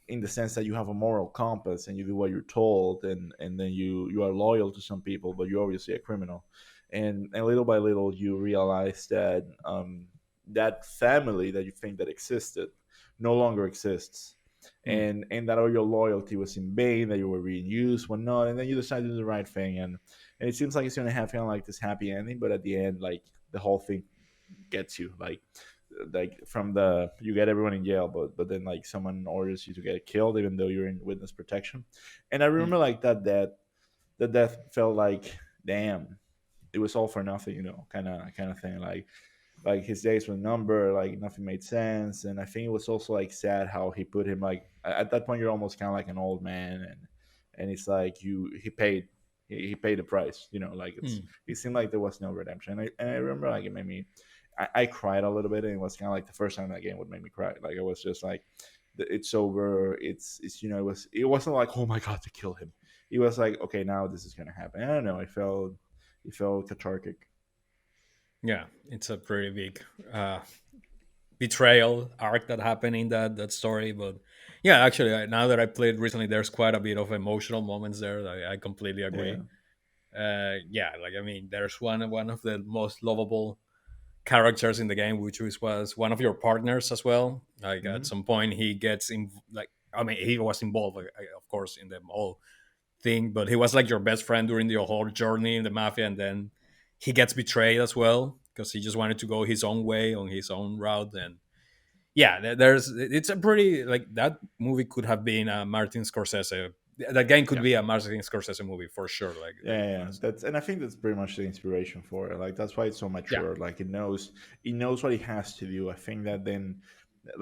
S2: in the sense that you have a moral compass and you do what you're told, and then you are loyal to some people, but you're obviously a criminal, and little by little you realize that that family that you think that existed no longer exists,
S3: Mm.
S2: and that all your loyalty was in vain, that you were being used when not, and then you decide to do the right thing, and it seems like it's going to have kind of like this happy ending, but at the end like the whole thing gets you like from the you get everyone in jail, but then like someone orders you to get killed even though you're in witness protection, and I remember
S3: Mm.
S2: like that death felt like damn, it was all for nothing, kind of thing, like his days were numbered, like nothing made sense, and I think it was also like sad how he put him like at that point you're almost kind of like an old man, and it's like he paid he paid the price, like
S3: Mm.
S2: it seemed like there was no redemption, and I remember like it made me I cried a little bit, and it was kind of like the first time that game would make me cry. Like it was just like, it's over. It's it wasn't like oh my god to kill him. It was like okay now this is gonna happen. I don't know. It felt cathartic.
S3: Yeah, it's a pretty uh, betrayal arc that happened in that story. But yeah, actually, now that I played recently, there's quite a bit of emotional moments there. I completely
S2: Yeah.
S3: agree. Yeah, like I mean, there's one of the most lovable characters in the game, which was one of your partners as well. Like at
S2: Hmm.
S3: some point, he gets in. Like I mean, he was involved, like, of course, in the whole thing, but he was like your best friend during the whole journey in the mafia, and then he gets betrayed as well because he just wanted to go his own way on his own route. And yeah, there's it's a pretty like that movie could have been a Martin Scorsese. That game could
S1: Yeah.
S3: be a Martin Scorsese movie for sure. Like
S2: Yeah, yeah,
S3: honestly,
S2: that's and I think that's pretty much the inspiration for it. Like that's why it's so
S3: yeah,
S2: mature. Like it knows what it has to do. I think that then,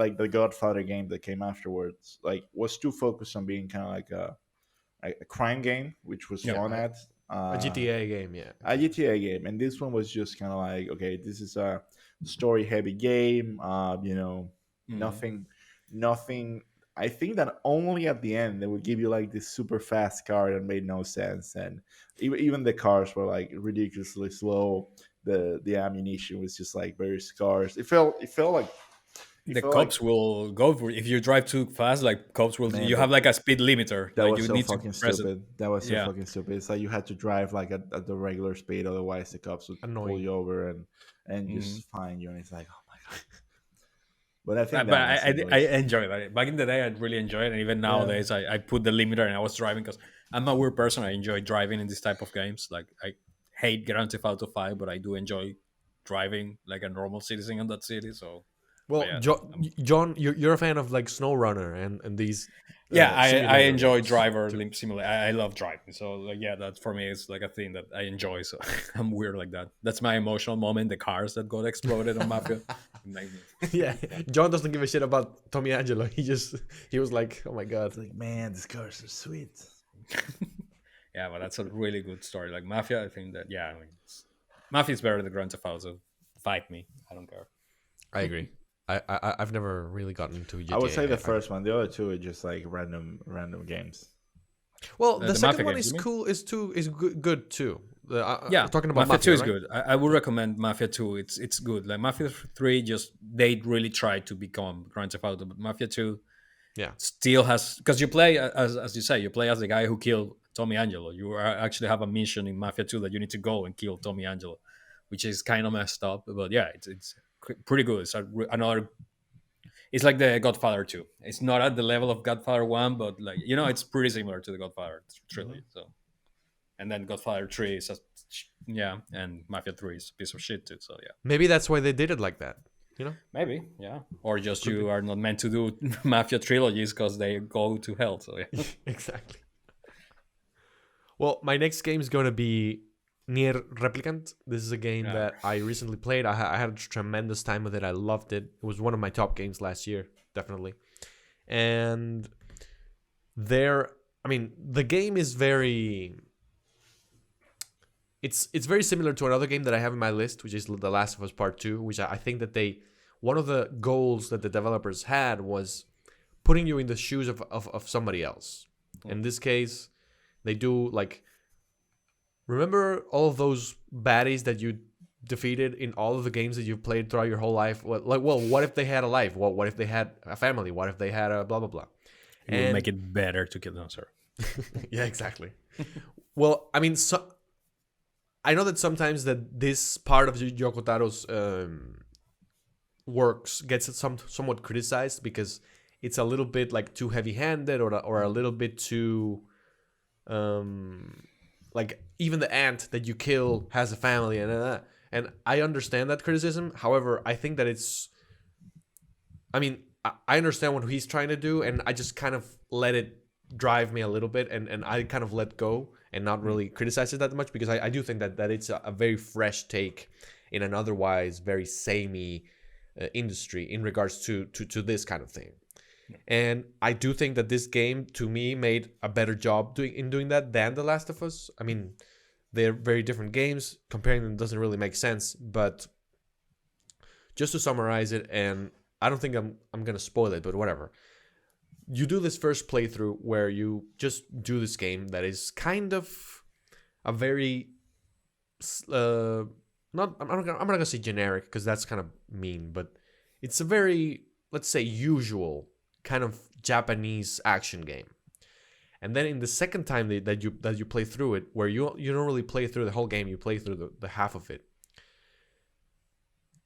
S2: like the Godfather game that came afterwards, like was too focused on being kind of like a crime game, which was
S3: yeah,
S2: fun at.
S1: A GTA game, yeah.
S2: A GTA game, and this one was just kind of like, okay, this is a story heavy game.
S3: mm.
S2: Nothing, nothing. I think that only at the end they would give you like this super fast car that made no sense, and even the cars were like ridiculously slow. The ammunition was just like very scarce. It
S3: The
S2: felt like
S3: cops will go for if you drive too fast. Like cops will,
S2: man,
S3: you have like a speed limiter.
S2: that
S3: Like
S2: was
S3: you
S2: so
S3: need to
S2: fucking
S3: press it.
S2: stupid. That was so
S3: Yeah.
S2: fucking stupid. It's like you had to drive like at the regular speed, otherwise the cops would pull
S1: Annoying.
S2: you over and
S3: Mhm.
S2: just fine you. And it's like, oh my god. But I think
S3: But
S2: that was
S3: I
S2: English.
S3: enjoy that. Back in the day, I'd really enjoy it, and even
S2: Yeah,
S3: nowadays, I put the limiter and I was driving because I'm a weird person. I enjoy driving in this type of games. Like I hate Grand Theft Auto 5, but I do enjoy driving like a normal citizen in that city. So, but
S1: Well,
S3: yeah,
S1: John, you're a fan of like SnowRunner and these
S3: yeah, I
S1: simulator
S3: enjoy
S1: games
S3: driver
S1: too.
S3: limp simulator. I love driving. So like, yeah, that for me is like a thing that I enjoy. So I'm weird like that. That's my emotional moment. The cars that got exploded on Mafia. Make me-
S1: Yeah,
S3: yeah.
S1: John doesn't give a shit about Tommy Angelo. He was like, oh my god.
S2: it's like, man, these cars are sweet.
S3: Yeah, but that's a really good story. Like Mafia, I think that yeah, I mean, Mafia is better than Grand Theft Auto. Fight me, I don't care.
S1: I agree. I've never really gotten into
S2: I would say the
S1: GTA.
S2: first one. The other two are just like random games.
S1: Well, the
S3: The
S1: second
S3: Mafia
S1: one
S3: games, you
S1: is
S3: mean?
S1: cool. Is good too.
S3: Yeah,
S1: Talking about
S3: Mafia Two
S1: Mafia,
S3: is
S1: right?
S3: good. I would recommend Mafia Two. It's good. Like Mafia Three, just they really tried to become Grand Theft Auto, but Mafia Two
S1: Yeah,
S3: still has because you play as you say, you play as the guy who killed Tommy Angelo. You actually have a mission in Mafia Two that you need to go and kill Tommy Angelo, which is kind of messed up. But yeah, it's pretty good. It's another. It's like the Godfather 2. It's not at the level of Godfather 1, but like it's pretty similar to the Godfather trilogy.
S2: Hmm.
S3: So, and then Godfather 3 is yeah, and Mafia 3 is a piece of shit too. So yeah,
S1: maybe that's why they did it like that. You know,
S3: maybe yeah, or just
S1: could be.
S3: you are not meant to do Mafia trilogies because they go to hell. So yeah,
S1: Exactly. Well, my next game is going to be Nier Replicant. This is a game
S3: yeah.
S1: that I recently played. I had a tremendous time with it. I loved it. It was one of my top games last year, definitely. And the game is very. It's very similar to another game that I have in my list, which is The Last of Us Part Two, which I think that one of the goals that the developers had was putting you in the shoes of somebody else. In this case, they do like remember all of those baddies that you defeated in all of the games that you've played throughout your whole life? What if they had a life? What if they had a family? What if they had a blah blah blah?
S3: It will make
S1: And
S3: it better to kill them, sir.
S1: yeah, exactly. Well, I mean, I know that sometimes that this part of Yoko Taro's works gets somewhat criticized because it's a little bit like too heavy-handed or a little bit too like even the ant that you kill has a family and I understand that criticism. However, I think that I understand what he's trying to do, and I just kind of let it drive me a little bit, and I kind of let go and not really criticize it that much because I do think that it's a very fresh take in an otherwise very samey industry in regards to this kind of thing. And I do think that this game, to me, made a better job doing that than The Last of Us. I mean, they're very different games. Comparing them doesn't really make sense. But just to summarize it, and I don't think I'm gonna spoil it, but whatever. You do this first playthrough where you just do this game that is kind of a very not I'm not gonna say generic because that's kind of mean, but it's a very, let's say, usual kind of Japanese action game. And then in the second time that you play through it, where you don't really play through the whole game, you play through the half of it,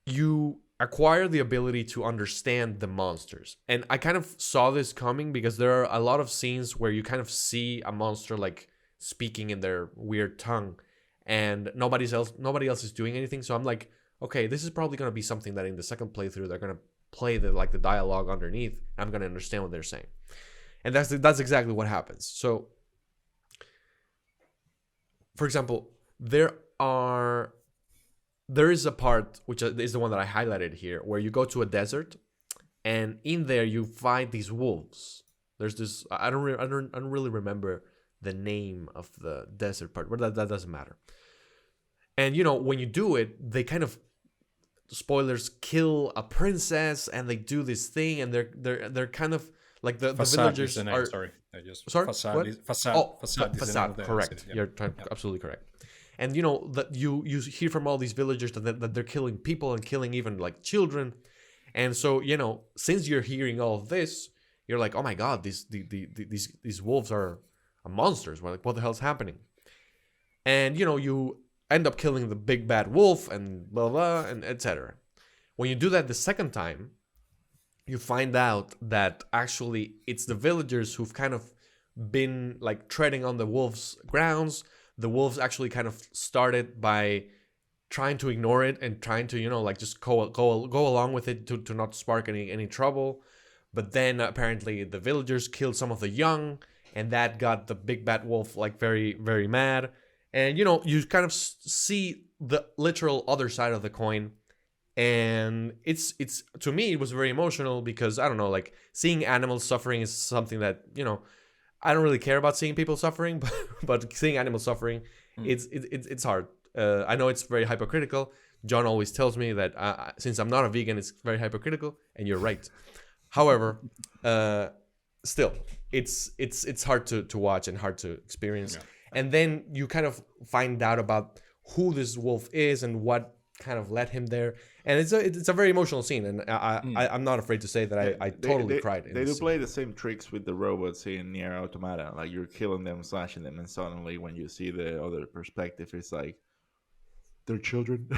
S1: you acquire the ability to understand the monsters. And I kind of saw this coming because there are a lot of scenes where you kind of see a monster like speaking in their weird tongue, and nobody else is doing anything. So I'm like, okay, this is probably going to be something that in the second playthrough they're going to play the dialogue underneath. I'm going to understand what they're saying. And that's exactly what happens. So for example, there is a part which is the one that I highlighted here, where you go to a desert, and in there you find these wolves. There's this I don't really remember the name of the desert part, but that doesn't matter. And when you do it, they kind of, spoilers, kill a princess, and they do this thing, and they're kind of like the
S3: Facade is
S1: villagers
S3: the name.
S1: are.
S3: Sorry, I just
S1: Sorry,
S3: facade.
S1: what?
S3: Is, facade.
S1: Oh,
S3: Facade is the name of
S1: facade.
S3: the
S1: Correct.
S3: city. Yeah.
S1: You're
S3: Yeah.
S1: absolutely correct. And that you hear from all these villagers that they're killing people and killing even like children. And so since you're hearing all of this, you're like, oh my god, these wolves are monsters. What the hell's happening? And you end up killing the big bad wolf and blah blah and etc. When you do that the second time, you find out that actually it's the villagers who've kind of been like treading on the wolves' grounds. The wolves actually kind of started by trying to ignore it and trying to like just go along with it to not spark any trouble. But then apparently the villagers killed some of the young, and that got the big bad wolf like very very mad. And you kind of see the literal other side of the coin. And it's to me it was very emotional because I don't know, like seeing animals suffering is something that I don't really care about seeing people suffering, but seeing animals suffering, it's hard. I know it's very hypocritical. John always tells me that since I'm not a vegan, it's very hypocritical, and you're right. However, still, it's hard to watch and hard to experience.
S3: Yeah.
S1: And then you kind of find out about who this wolf is and what kind of led him there. And it's a very emotional scene, and I'm not afraid to say that I totally cried.
S2: They do play the same tricks with the robots in Nier Automata. Like you're killing them, slashing them, and suddenly when you see the other perspective, it's like they're children.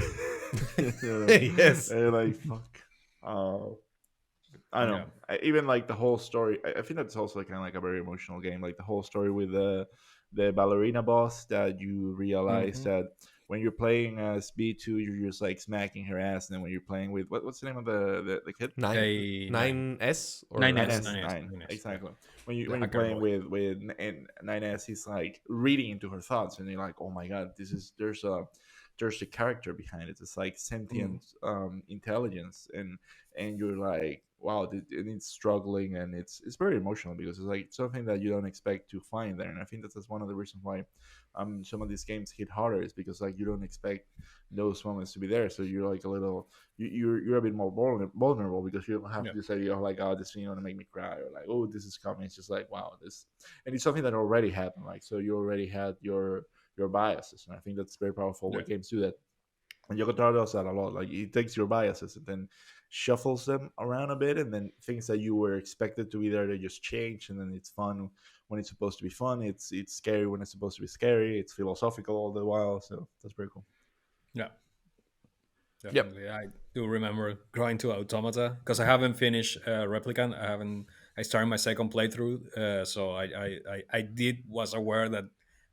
S1: Yes.
S2: And you're like, fuck. I don't know. Even like the whole story. I think that's also kind of like a very emotional game. Like the whole story with the ballerina boss, that you realize that when you're playing as B2, you're just like smacking her ass, and then when you're playing with what's the name of the kid?
S1: Nine S or
S3: 9S.
S2: 9. Exactly. When
S3: The
S2: you're
S3: hacker
S2: playing
S3: boy.
S2: with 9S, he's like reading into her thoughts, and you're like, oh my god, there's a character behind it. It's like sentient intelligence, and you're like, wow, and it's struggling, and it's very emotional because it's like something that you don't expect to find there. And I think that's one of the reasons why some of these games hit harder, is because like you don't expect those moments to be there. So you're like a little you're a bit more vulnerable because you don't have this idea of like, oh, this thing gonna make me cry, or like, oh, this is coming. It's just like, wow, this, and it's something that already happened. Like, so you already had your biases, and I think that's very powerful when games do that. And Yokotaro does that a lot. Like, it takes your biases and then shuffles them around a bit, and then things that you were expected to be there, they just change, and then it's fun when it's supposed to be fun. It's scary when it's supposed to be scary. It's philosophical all the while. So that's pretty cool.
S3: Yeah. Definitely. Yep. I do remember going to Automata because I haven't finished Replicant. I started my second playthrough, so I was aware that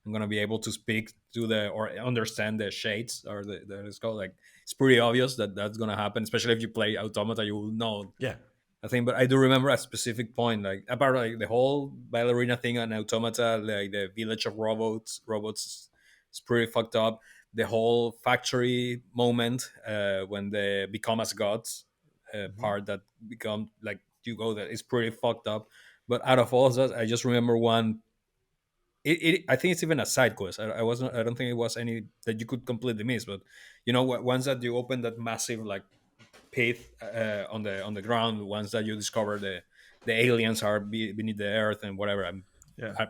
S3: I'm gonna be able to speak to or understand the shades, or the it's called, like, it's pretty obvious that that's gonna happen, especially if you play Automata. You will know.
S1: Yeah.
S3: I think, but I do remember a specific point, like apart like the whole ballerina thing on Automata, like the village of robots is pretty fucked up. The whole factory moment when they become as gods, part that become like you go there is pretty fucked up. But out of all of that, I just remember one. I think it's even a side quest. I wasn't. I don't think it was any that you could completely miss. But once that you open that massive like pit on the ground, once that you discover the aliens are beneath the earth and whatever. I'm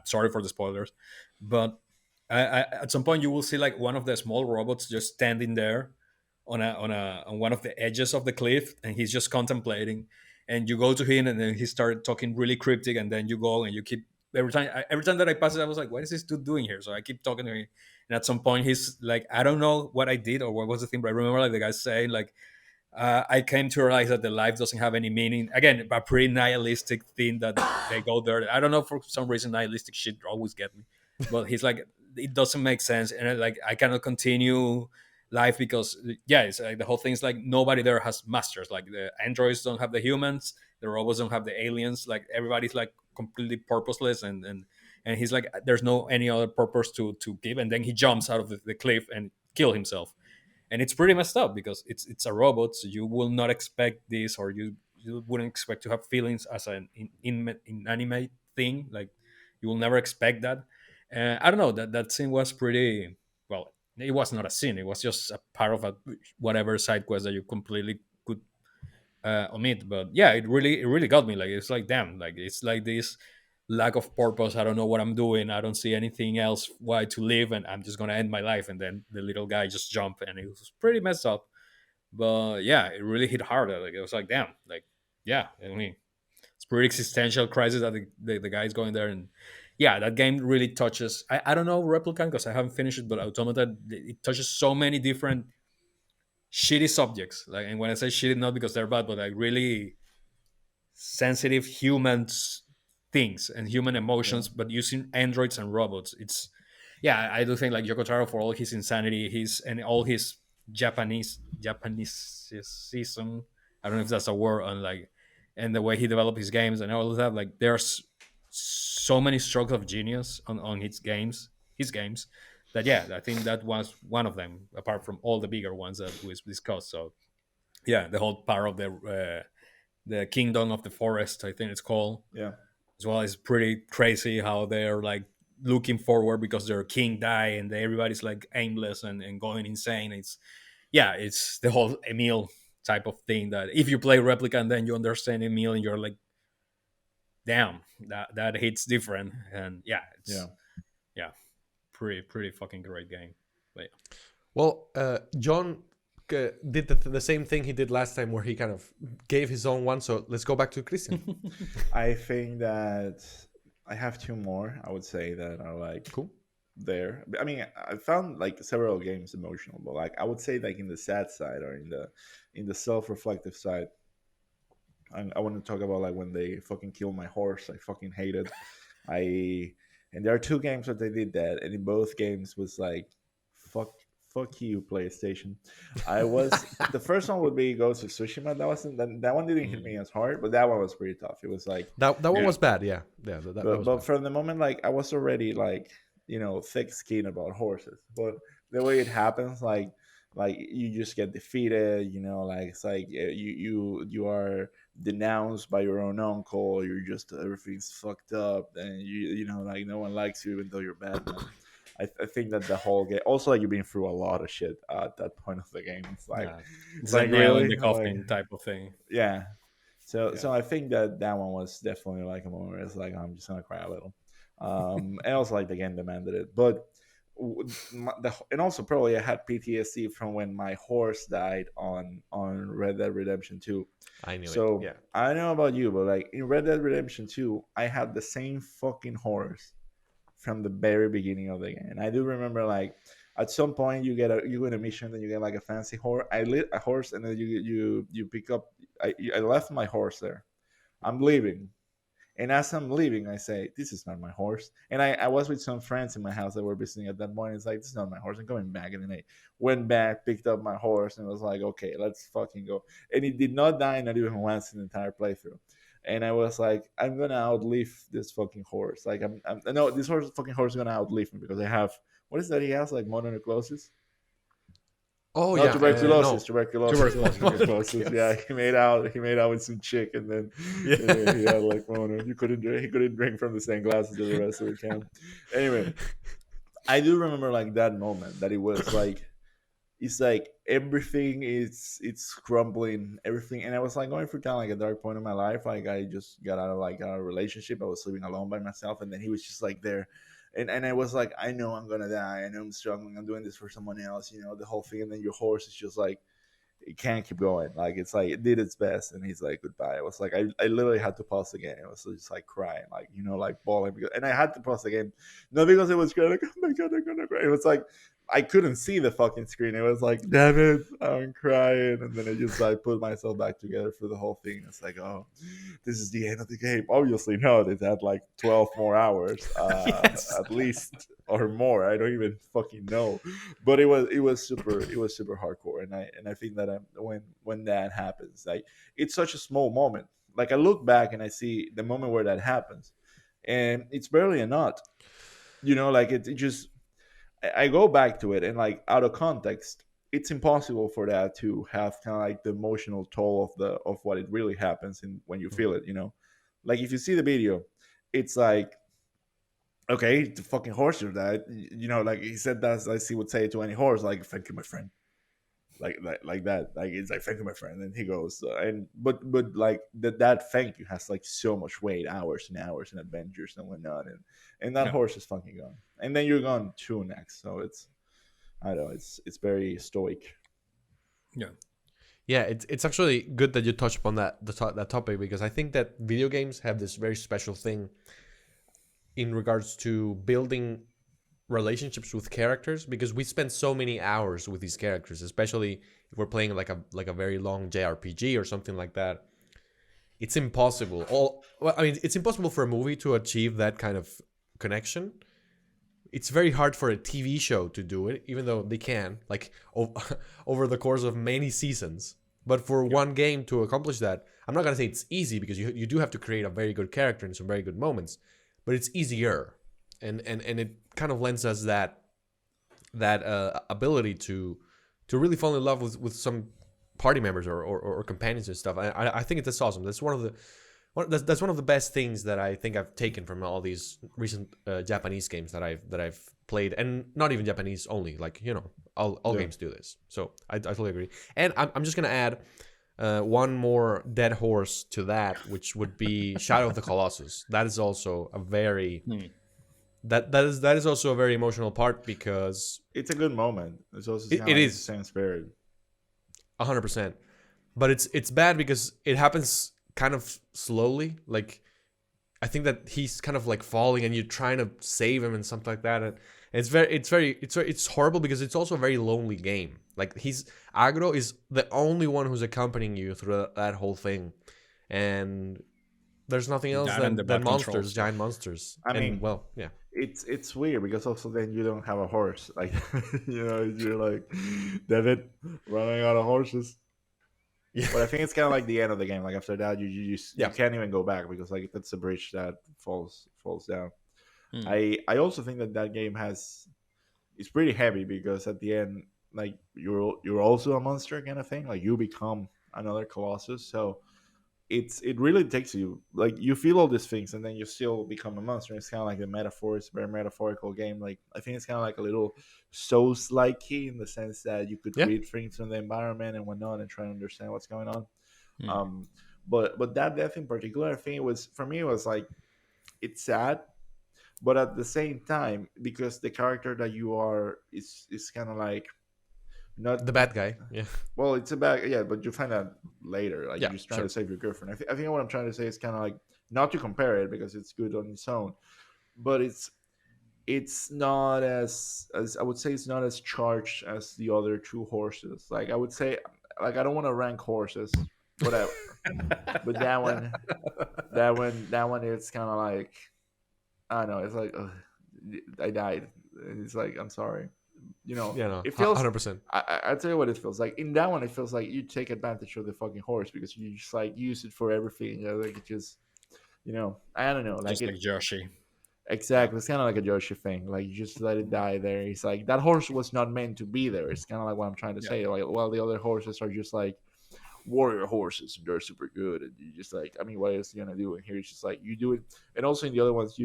S3: sorry for the spoilers, but at some point you will see like one of the small robots just standing there, on one of the edges of the cliff, and he's just contemplating. And you go to him, and then he started talking really cryptic, and then you go and you keep every time that I pass it, I was like, what is this dude doing here? So I keep talking to him, and at some point he's like, I don't know what I did or what was the thing, but I remember like the guy saying like, I came to realize that the life doesn't have any meaning. Again, a pretty nihilistic thing that they go there. I don't know, for some reason nihilistic shit always get me, but he's like, it doesn't make sense, and like I cannot continue life because yeah, it's like the whole thing is like nobody there has masters. Like the androids don't have the humans, the robots don't have the aliens. Like everybody's like completely purposeless, and he's like, there's no any other purpose to give, and then he jumps out of the cliff and kill himself. And it's pretty messed up because it's a robot, so you will not expect this, or you wouldn't expect to have feelings as an inanimate thing. Like you will never expect that. I don't know, that scene was pretty well. It was not a scene, it was just a part of a whatever side quest that you completely could omit. But yeah, it really got me. Like it's like, damn, like it's like this lack of purpose. I don't know what I'm doing, I don't see anything else why to live, and I'm just gonna end my life. And then the little guy just jumped, and it was pretty messed up. But yeah, it really hit hard. Like it was like, damn, like yeah, I mean, it's pretty existential crisis that the guy's going there. And yeah, that game really touches, I don't know Replicant because I haven't finished it, but Automata, it touches so many different shitty subjects. Like, and when I say shitty, not because they're bad, but like really sensitive humans things and human
S2: Yeah.
S3: emotions, but using androids and robots. It's yeah, I do think like Yoko Taro, for all his insanity, his and all his Japaneseism. I don't know if that's a word, on like, and the way he developed his games and all of that. Like there's so many strokes of genius on his games that yeah, I think that was one of them, apart from all the bigger ones that we discussed. So yeah, the whole part of the Kingdom of the Forest, I think it's called,
S2: Yeah.
S3: as well, is pretty crazy how they're like looking forward because their king died, and everybody's like aimless and going insane. It's yeah, it's the whole Emil type of thing that if you play Replica and then you understand Emil and you're like, damn, that hits different. And yeah,
S2: Yeah.
S3: it's yeah, pretty fucking great game. But
S1: Well, John did the same thing he did last time, where he kind of gave his own one. So let's go back to Christian.
S2: I think that I have two more, I would say, that are like
S1: Cool.
S2: there. I mean, I found like several games emotional, but like I would say like in the sad side or in the self-reflective side, I want to talk about like when they fucking killed my horse. I fucking hated. I and there are two games that they did that, and in both games was like, fuck you, PlayStation. I was the first one would be Ghost of Tsushima. That one didn't hit me
S1: Mm.
S2: as hard, but that one was pretty tough. It was like,
S1: That one
S2: yeah,
S1: was bad. Yeah, yeah, that was
S2: but
S1: bad.
S2: from the moment like I was already like, thick skinned about horses, but the way it happens, like you just get defeated, like it's like you are denounced by your own uncle. You're just everything's fucked up, and like no one likes you even though you're Batman. I think that the whole game also, like, you've been through a lot of shit at that point of the game. It's like
S3: yeah,
S2: it's
S3: it's a
S2: like
S3: nail in
S2: really
S3: the
S2: like,
S3: coffin type of thing.
S2: yeah. So
S3: Yeah.
S2: so I think that that one was definitely like a moment where it's like I'm just gonna cry a little. And also like the game demanded it, but and also probably I had PTSD from when my horse died on Red Dead Redemption 2.
S1: I knew it.
S2: So
S1: Yeah.
S2: I don't know about you, but like in Red Dead Redemption 2, I had the same fucking horse from the very beginning of the game. And I do remember like at some point you go in a mission and you get like a fancy horse. I lit a horse and then you pick up. I left my horse there. I'm leaving. And as I'm leaving, I say, "This is not my horse." And I was with some friends in my house that were visiting at that point. It's like, "This is not my horse." I'm going back, and then I went back, picked up my horse, and was like, "Okay, let's fucking go." And it did not die, not even once in the entire playthrough. And I was like, "I'm gonna outlive this fucking horse." Like, no, this fucking horse is gonna outlive me because I have, what is that he has, like mononucleosis?
S1: Oh
S2: No,
S1: yeah.
S2: tuberculosis,
S1: No.
S2: tuberculosis,
S3: Tuberculosis.
S2: tuberculosis. Yeah, he made out with some chick, and then he
S1: Yeah.
S2: had like mono. You couldn't drink. He couldn't drink from the same glasses as the rest of the camp. Anyway, I do remember like that moment that it was like it's like everything is it's crumbling, everything, and I was like going through kind of like a dark point in my life. Like I just got out of like a relationship. I was living alone by myself, and then he was just like there. And I was like, I know I'm gonna die. I know I'm struggling. I'm doing this for someone else. The whole thing. And then your horse is just like it can't keep going. Like it's like it did its best, and he's like goodbye. It was like I literally had to pause the game. I was just like crying, like like bawling, because, and I had to pause the game, not because it was great. Like, oh my god, I'm gonna cry. It was like I couldn't see the fucking screen. It was like, damn it, I'm crying, and then I just like put myself back together for the whole thing. It's like, oh, this is the end of the game. Obviously, no, it had like 12 more hours,
S1: Yes.
S2: at least or more. I don't even fucking know, but it was super hardcore, and I think that when that happens, like it's such a small moment. Like I look back and I see the moment where that happens, and it's barely a knot. Like it just I go back to it and like out of context, it's impossible for that to have kind of like the emotional toll of what it really happens and when you feel it. Like if you see the video, it's like okay, the fucking horse or that. Like he said that as he would say to any horse, like thank you, my friend. Like that, like it's like thank you, my friend, and he goes and but like that thank you has like so much weight, hours and hours and adventures and whatnot, and that
S3: Yeah.
S2: horse is fucking gone, and then you're gone too next. So I don't know, it's very stoic.
S3: Yeah.
S1: Yeah, it's actually good that you touched upon that topic, because I think that video games have this very special thing in regards to building relationships with characters, because we spend so many hours with these characters, especially if we're playing like a very long JRPG or something like that. It's impossible. It's impossible for a movie to achieve that kind of connection. It's very hard for a TV show to do it, even though they can, like over the course of many seasons. But for one game to accomplish that, I'm not gonna say it's easy, because you do have to create a very good character and some very good moments, but it's easier, and it kind of lends us that ability to really fall in love with some party members or companions and stuff. I think that's awesome. That's that's one of the best things that I think I've taken from all these recent Japanese games that I've played, and not even Japanese only. Like all games do this. So I totally agree. And I'm just gonna add one more dead horse to that, which would be Shadow of the Colossus. That is also a very that is also a very emotional part, because
S2: It's a good moment. It's also kind of
S1: it
S2: like the
S1: is
S2: same spirit.
S1: 100%. But it's bad because it happens kind of slowly. Like I think that he's kind of like falling, and you're trying to save him and something like that. And it's horrible, because it's also a very lonely game. Like Agro is the only one who's accompanying you through that whole thing, and there's nothing else
S3: That and the
S1: than
S3: bad
S1: monsters,
S3: controls. Yeah.
S1: giant monsters.
S2: I
S1: And
S2: mean,
S1: well, yeah,
S2: it's weird because also then you don't have a horse. Like you're like David running out of horses.
S1: yeah,
S2: But I think it's kind of like the end of the game. Like after that, you
S1: yeah,
S2: can't even go back because like that's a bridge that falls down.
S3: Hmm.
S2: I also think that game it's pretty heavy because at the end, like you're also a monster kind of thing. Like you become another colossus. So it really takes you, like you feel all these things and then you still become a monster. It's kind of like a metaphor. It's a very metaphorical game. Like I think it's kind of like a little Souls like in the sense that you could
S1: yeah.
S2: read things from the environment and whatnot and try to understand what's going on.
S3: Hmm.
S2: But that death in particular, I think it was, for me, it was like, it's sad, but at the same time, because the character that you are is kind of like not,
S1: The bad guy. Yeah,
S2: well, it's about, yeah, but you find out later. Like
S1: yeah,
S2: you're just trying
S1: sure.
S2: to save your girlfriend. I think what I'm trying to say is kind of like not to compare it because it's good on its own, but it's not as I would say it's not as charged as the other two horses. Like I would say, like I don't want to rank horses, but but that one it's kind of like, I don't know. It's like ugh, I died. It's like I'm sorry.
S1: Yeah, no,
S2: It feels.
S1: 100%.
S2: I tell you what it feels like. In that one, it feels like you take advantage of the fucking horse because you just like use it for everything. Like it just, I don't know. Like
S3: Just
S2: it
S3: like Yoshi. Yeah.
S2: exactly. It's kind of like a Yoshi thing. Like you just let it die there. It's like that horse was not meant to be there. It's kind of like what I'm trying to
S3: Yeah.
S2: say. Like while the other horses are just like warrior horses, they're super good, and you just like, I mean, what else are you gonna do? And here it's just like you do it, and also in the other ones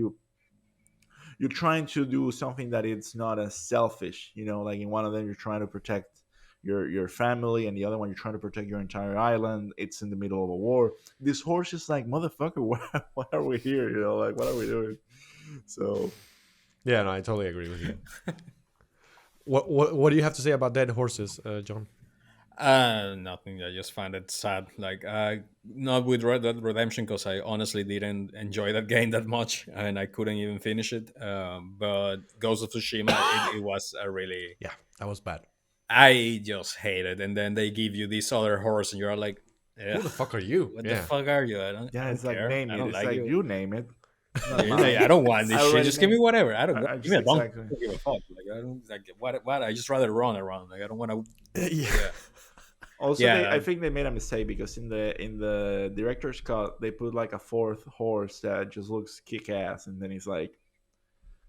S2: you're trying to do something that it's not as selfish. Like in one of them you're trying to protect your family, and the other one you're trying to protect your entire island. It's in the middle of a war. This horse is like, motherfucker, why are we here? Like what are we doing? So
S1: Yeah, no, I totally agree with you. What do you have to say about dead horses, John?
S3: Nothing. I just found it sad. Like, not with Red Dead Redemption because I honestly didn't enjoy that game that much, and I couldn't even finish it. But Ghost of Tsushima, it was a really,
S1: Yeah, that was bad.
S3: I just hate it. And then they give you this other horse, and you're like,
S1: Who
S3: ugh,
S1: the fuck are you?
S3: what the
S1: Yeah.
S3: fuck are you? I
S2: Yeah,
S3: don't
S2: it's like
S3: care.
S2: name
S3: I
S2: it.
S3: don't
S2: It's
S3: like
S2: like
S3: you.
S2: you name it. It's not
S3: Yeah, like,
S2: mine.
S3: I don't want
S2: I
S3: this shit.
S2: already
S3: Just give me
S2: named.
S3: whatever. I don't
S2: I
S3: give me
S2: just
S3: a donkey.
S2: exactly.
S3: I don't give a fuck. Like I don't like what. I just rather run around. Like I don't want to.
S1: Yeah.
S3: Yeah,
S2: Also,
S3: yeah.
S2: I think they made a mistake because in the director's cut they put like a fourth horse that just looks kick ass, and then he's like,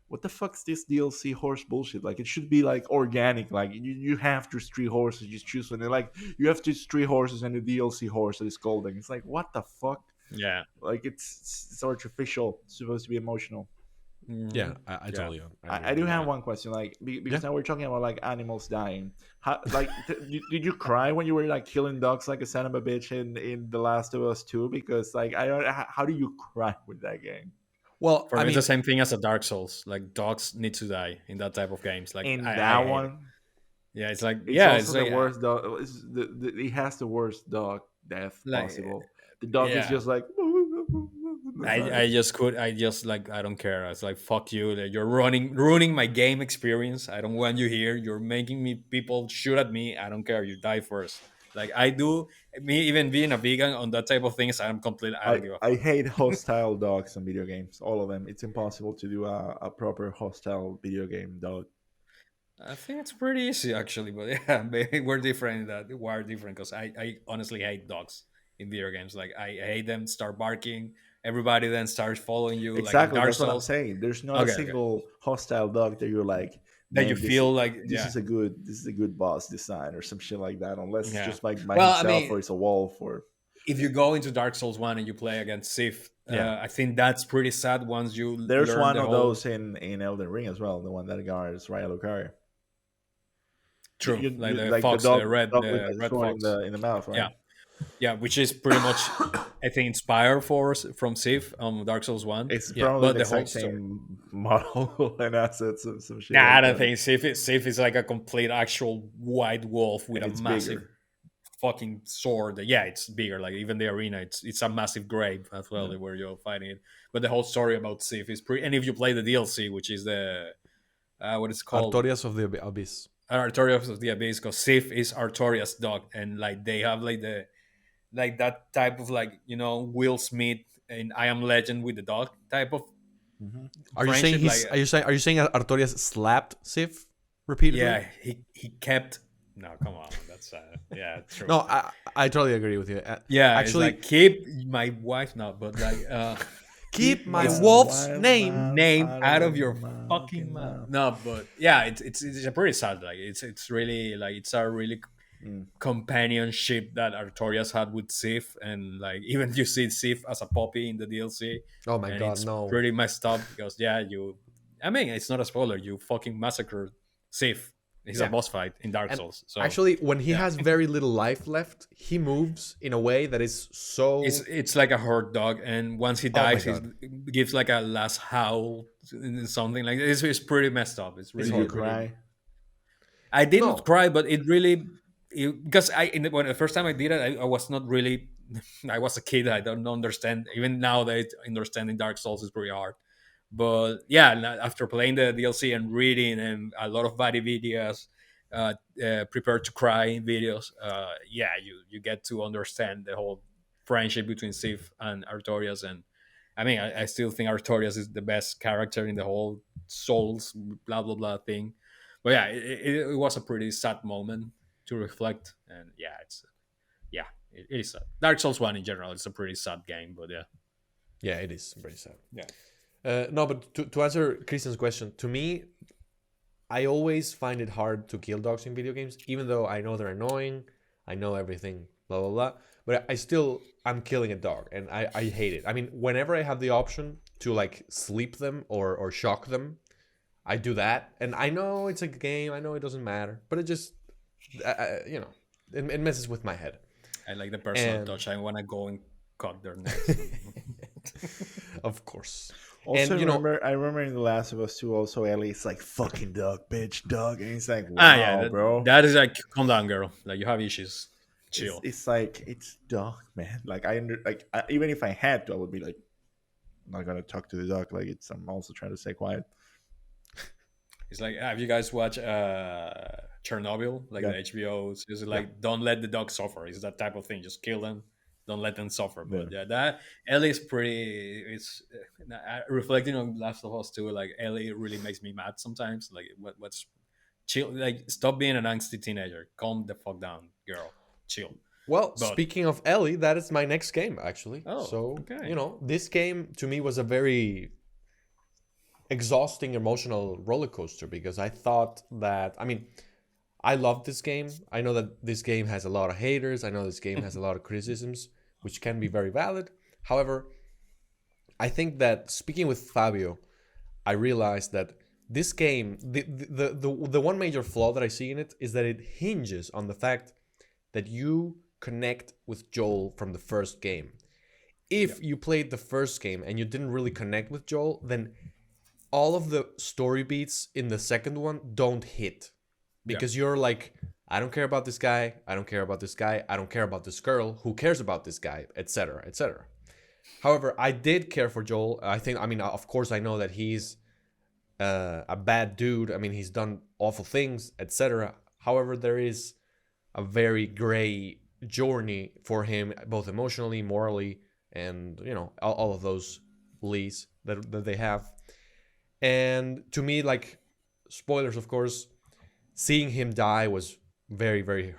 S2: "What the fuck's this DLC horse bullshit? Like it should be like organic. Like you have just three horses, you just choose one. They're like you have just three horses and a DLC horse that is golden. It's like what the fuck?
S3: Yeah.
S2: Like it's artificial. It's supposed to be emotional.
S1: Yeah,
S3: Mhm.
S1: I
S3: Yeah.
S1: totally
S2: I
S1: agree
S2: do
S1: with
S2: have
S1: that.
S2: one question, like because
S1: Yeah.
S2: now we're talking about like animals dying. How like did you cry when you were like killing dogs like a son of a bitch in The Last of Us 2? Because like I don't how do you cry with that game?
S1: Well,
S3: For
S1: I
S3: me, it's the
S1: mean,
S3: same thing as a Dark Souls. Like dogs need to die in that type of games. Like
S2: In
S3: I
S2: that
S3: hate it.
S2: one,
S3: Yeah, it's like
S2: it's
S3: yeah,
S2: also
S3: it's
S2: the
S3: like
S2: worst dog. It has the worst dog death
S3: like
S2: possible. The dog is
S3: yeah.
S2: just like.
S3: I just could I just like I don't care. It's like fuck you. Like, you're ruining my game experience. I don't want you here. You're making me people shoot at me. I don't care. You die first. Like I do. Me even being a vegan on that type of things, I'm complete. I don't give a
S2: I
S3: fuck.
S2: hate hostile dogs in video games. All of them. It's impossible to do a proper hostile video game dog.
S3: I think it's pretty easy actually, but yeah, maybe we're different in that. We're different because I honestly hate dogs in video games. Like I hate them. Start barking. Everybody then starts following you. Like in
S2: Exactly,
S3: Dark
S2: that's what I'm
S3: Souls.
S2: saying. There's not a
S3: Okay, okay.
S2: single hostile dog that you're like,
S3: That you
S2: man,
S3: feel like
S2: this
S3: yeah,
S2: is a good boss design or some shit like that. Unless it's
S3: yeah.
S2: just like by
S3: Well, I
S2: himself
S3: mean,
S2: or it's a wolf or.
S3: if you go into Dark Souls 1 and you play against Sif,
S1: yeah.
S3: I think that's pretty sad once you
S2: There's
S3: learn
S2: one
S3: the
S2: of
S3: whole
S2: those in Elden Ring as well. The one that guards Raya Lucaria.
S3: true, like the
S2: Like
S3: fox,
S2: dog with
S3: the
S2: the
S3: red
S2: sword
S3: fox.
S2: in the mouth, right?
S3: Yeah, yeah, which is pretty much, I think, inspired from Sif on Dark Souls 1.
S2: It's
S1: Yeah.
S2: probably
S3: But
S2: the
S3: the whole
S2: exact
S3: story.
S2: same model and assets and some shit
S3: Nah, I
S2: like
S3: don't
S2: that.
S3: think Sif is like a complete actual white wolf with
S2: And
S3: a
S2: it's
S3: massive
S2: bigger.
S3: fucking sword. Yeah, it's bigger. Like even the arena, it's a massive grave as well
S2: Yeah.
S3: where you're fighting it. But the whole story about Sif is pretty. And if you play the DLC, which is the what is called
S1: Artorias of the Abyss.
S3: Artorias of the Abyss, because Sif is Artorias' dog, and like they have like the like that type of like Will Smith in I Am Legend with the dog type of
S2: Hmm.
S1: Are you saying
S3: friendship.
S1: he's?
S3: Like
S1: Are you saying Artorias slapped Sif repeatedly?
S3: yeah, he kept. No, come on, that's yeah, true.
S1: No, I totally agree with you.
S3: Yeah, it's
S1: Actually,
S3: like keep my wife not, but like
S1: keep my
S3: it's
S1: wolf's
S2: wild
S1: name.
S2: mouth
S3: name out of your
S2: fucking
S3: fucking mouth.
S2: mouth.
S3: No, but yeah, it's a pretty sad. Like it's really like it's a really
S2: Mm.
S3: companionship that Artorias had with Sif, and like even you see Sif as a puppy in the DLC,
S1: Oh my
S3: and
S1: god,
S3: it's
S1: no.
S3: pretty messed up because yeah, I mean, it's not a spoiler. You fucking massacred Sif. It's a
S1: Yeah.
S3: boss fight in Dark
S1: And
S3: Souls. So
S1: actually, when he
S3: yeah.
S1: has very little life left, he moves in a way that is so.
S3: It's like a hurt dog, and once he
S1: Oh my
S3: dies, he
S1: God.
S3: gives like a last howl, something like this. It's pretty messed up. It's
S2: Did
S3: really
S2: you
S1: horrible.
S2: cry?
S3: I did
S1: No.
S3: not cry, but it really because when the first time I did it, I was not really. I was a kid. I don't understand. Even now, that understanding Dark Souls is pretty hard. But yeah, after playing the DLC and reading and a lot of body videos, prepared to cry videos, yeah, you get to understand the whole friendship between Sif and Artorias. And I mean, I still think Artorias is the best character in the whole Souls blah blah blah thing. But yeah, it was a pretty sad moment to reflect, and yeah, it is sad. Dark Souls 1 in general, it's a pretty sad game, but yeah,
S1: Yeah, it is very sad.
S3: yeah.
S1: No, but to answer Christian's question, to me, I always find it hard to kill dogs in video games, even though I know they're annoying, I know everything, blah blah blah. But I'm killing a dog, and I hate it. I mean, whenever I have the option to like sleep them or shock them, I do that. And I know it's a game, I know it doesn't matter, but it just, it messes with my head.
S3: I like the personal
S1: And
S3: touch. I want to go and cut their necks.
S1: of course.
S2: Also,
S1: And
S2: I remember in The Last of Us 2, also Ellie's like fucking dog, bitch, dog, and it's like,
S3: Ah, yeah,
S2: wow, bro.
S3: that is like, calm down, girl. Like, you have issues. Chill.
S2: It's like it's dog, man. Like even if I had to, I would be like, I'm not gonna talk to the dog. Like I'm also trying to stay quiet.
S3: It's like, have you guys watched Chernobyl, like
S2: Yeah,
S3: the HBO? It's
S2: yeah,
S3: like, don't let the dog suffer. It's that type of thing. Just kill them. Don't let them suffer.
S2: yeah.
S3: But yeah, that Ellie is pretty. It's reflecting on Last of Us too. Like, Ellie really makes me mad sometimes. Like, what's chill? Like, stop being an angsty teenager. Calm the fuck down, girl. Chill.
S1: well,
S3: But
S1: speaking of Ellie, that is my next game actually.
S3: oh,
S1: So,
S3: okay,
S1: this game to me was a very exhausting emotional roller coaster because I thought that, I mean, I love this game. I know that this game has a lot of haters. I know this game has a lot of criticisms, which can be very valid. However, I think that speaking with Fabio, I realized that this game, the one major flaw that I see in it is that it hinges on the fact that you connect with Joel from the first game.
S3: yeah,
S1: If you played the first game and you didn't really connect with Joel, then all of the story beats in the second one don't hit
S3: yeah,
S1: because you're like, I don't care about this guy, I don't care about this guy, I don't care about this girl, who cares about this guy, etc., etc. However, I did care for Joel. I think, I mean, of course, I know that he's a bad dude. I mean, he's done awful things, etc. However, there is a very gray journey for him, both emotionally, morally, and all of those leads that they have. And to me, like, spoilers, of course, seeing him die was very, very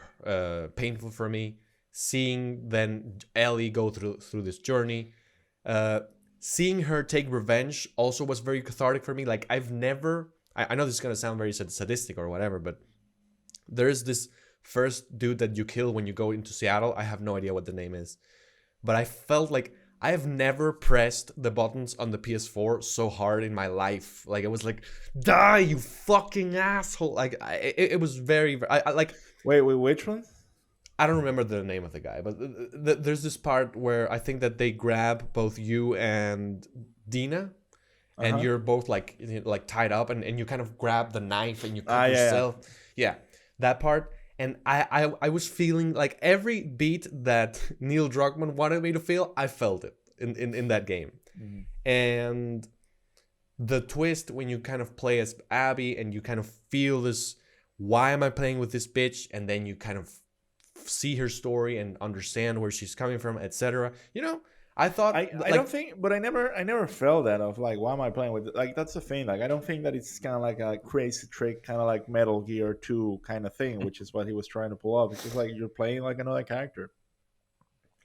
S1: painful for me. Seeing then Ellie go through this journey, uh, seeing her take revenge also was very cathartic for me. Like, I've never, I know this is gonna sound very sadistic or whatever, but there's this first dude that you kill when you go into Seattle. I have no idea what the name is, but I felt like I have never pressed the buttons on the PS4 so hard in my life. Like, it was like, die, you fucking asshole. Like, it was very, I like,
S2: Wait, which one?
S1: I don't remember the name of the guy, but there's this part where I think that they grab both you and Dina,
S2: Uh
S1: and
S2: huh.
S1: you're both like tied up, and you kind of grab the knife and you cut
S2: Ah, yeah,
S1: yourself. Yeah, that part. And I was feeling like every beat that Neil Druckmann wanted me to feel, I felt it in that game.
S2: yeah.
S1: And the twist when you kind of play as Abby and you kind of feel this, why am I playing with this bitch? And then you kind of see her story and understand where she's coming from, etc. I thought
S2: I don't think, but I never felt that of like, why am I playing with it? Like, that's the thing. Like, I don't think that it's kind of like a crazy trick, kind of like Metal Gear 2 kind of thing, which is what he was trying to pull off. It's just like you're playing like another character.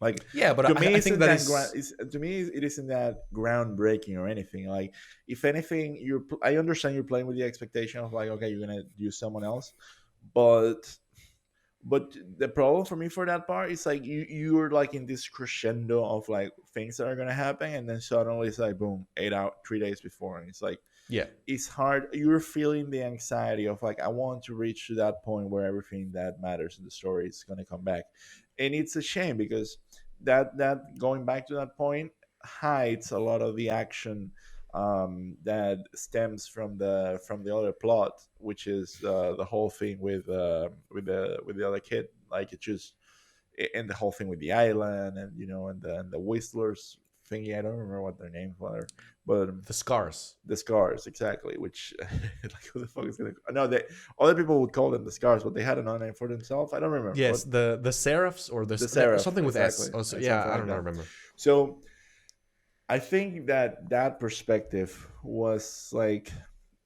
S2: Like,
S1: yeah, but
S2: to me,
S1: I think
S2: isn't
S1: that
S2: that
S1: is,
S2: to me it isn't that groundbreaking or anything. Like, if anything, I understand you're playing with the expectation of like, okay, you're gonna use someone else, but the problem for me for that part is like you're like in this crescendo of like things that are gonna happen, and then suddenly it's like boom, 8 out 3 days before, and it's like
S1: yeah.
S2: it's hard. You're feeling the anxiety of like, I want to reach to that point where everything that matters in the story is gonna come back, and it's a shame because that going back to that point hides a lot of the action that stems from the other plot, which is the whole thing with the other kid. Like, it just, and the whole thing with the island, and and the whistlers thingy. I don't remember what their names were, but
S1: The scars.
S2: the scars, exactly. Which like, who the fuck is gonna? No, they, other people would call them the scars, but they had an name for themselves. I don't remember.
S1: Yes,
S2: What,
S1: the seraphs or
S2: the seraph,
S1: something with
S2: exactly,
S1: S. Also, yeah,
S2: something
S1: I
S2: like
S1: don't know,
S2: that.
S1: remember.
S2: So I think that perspective was like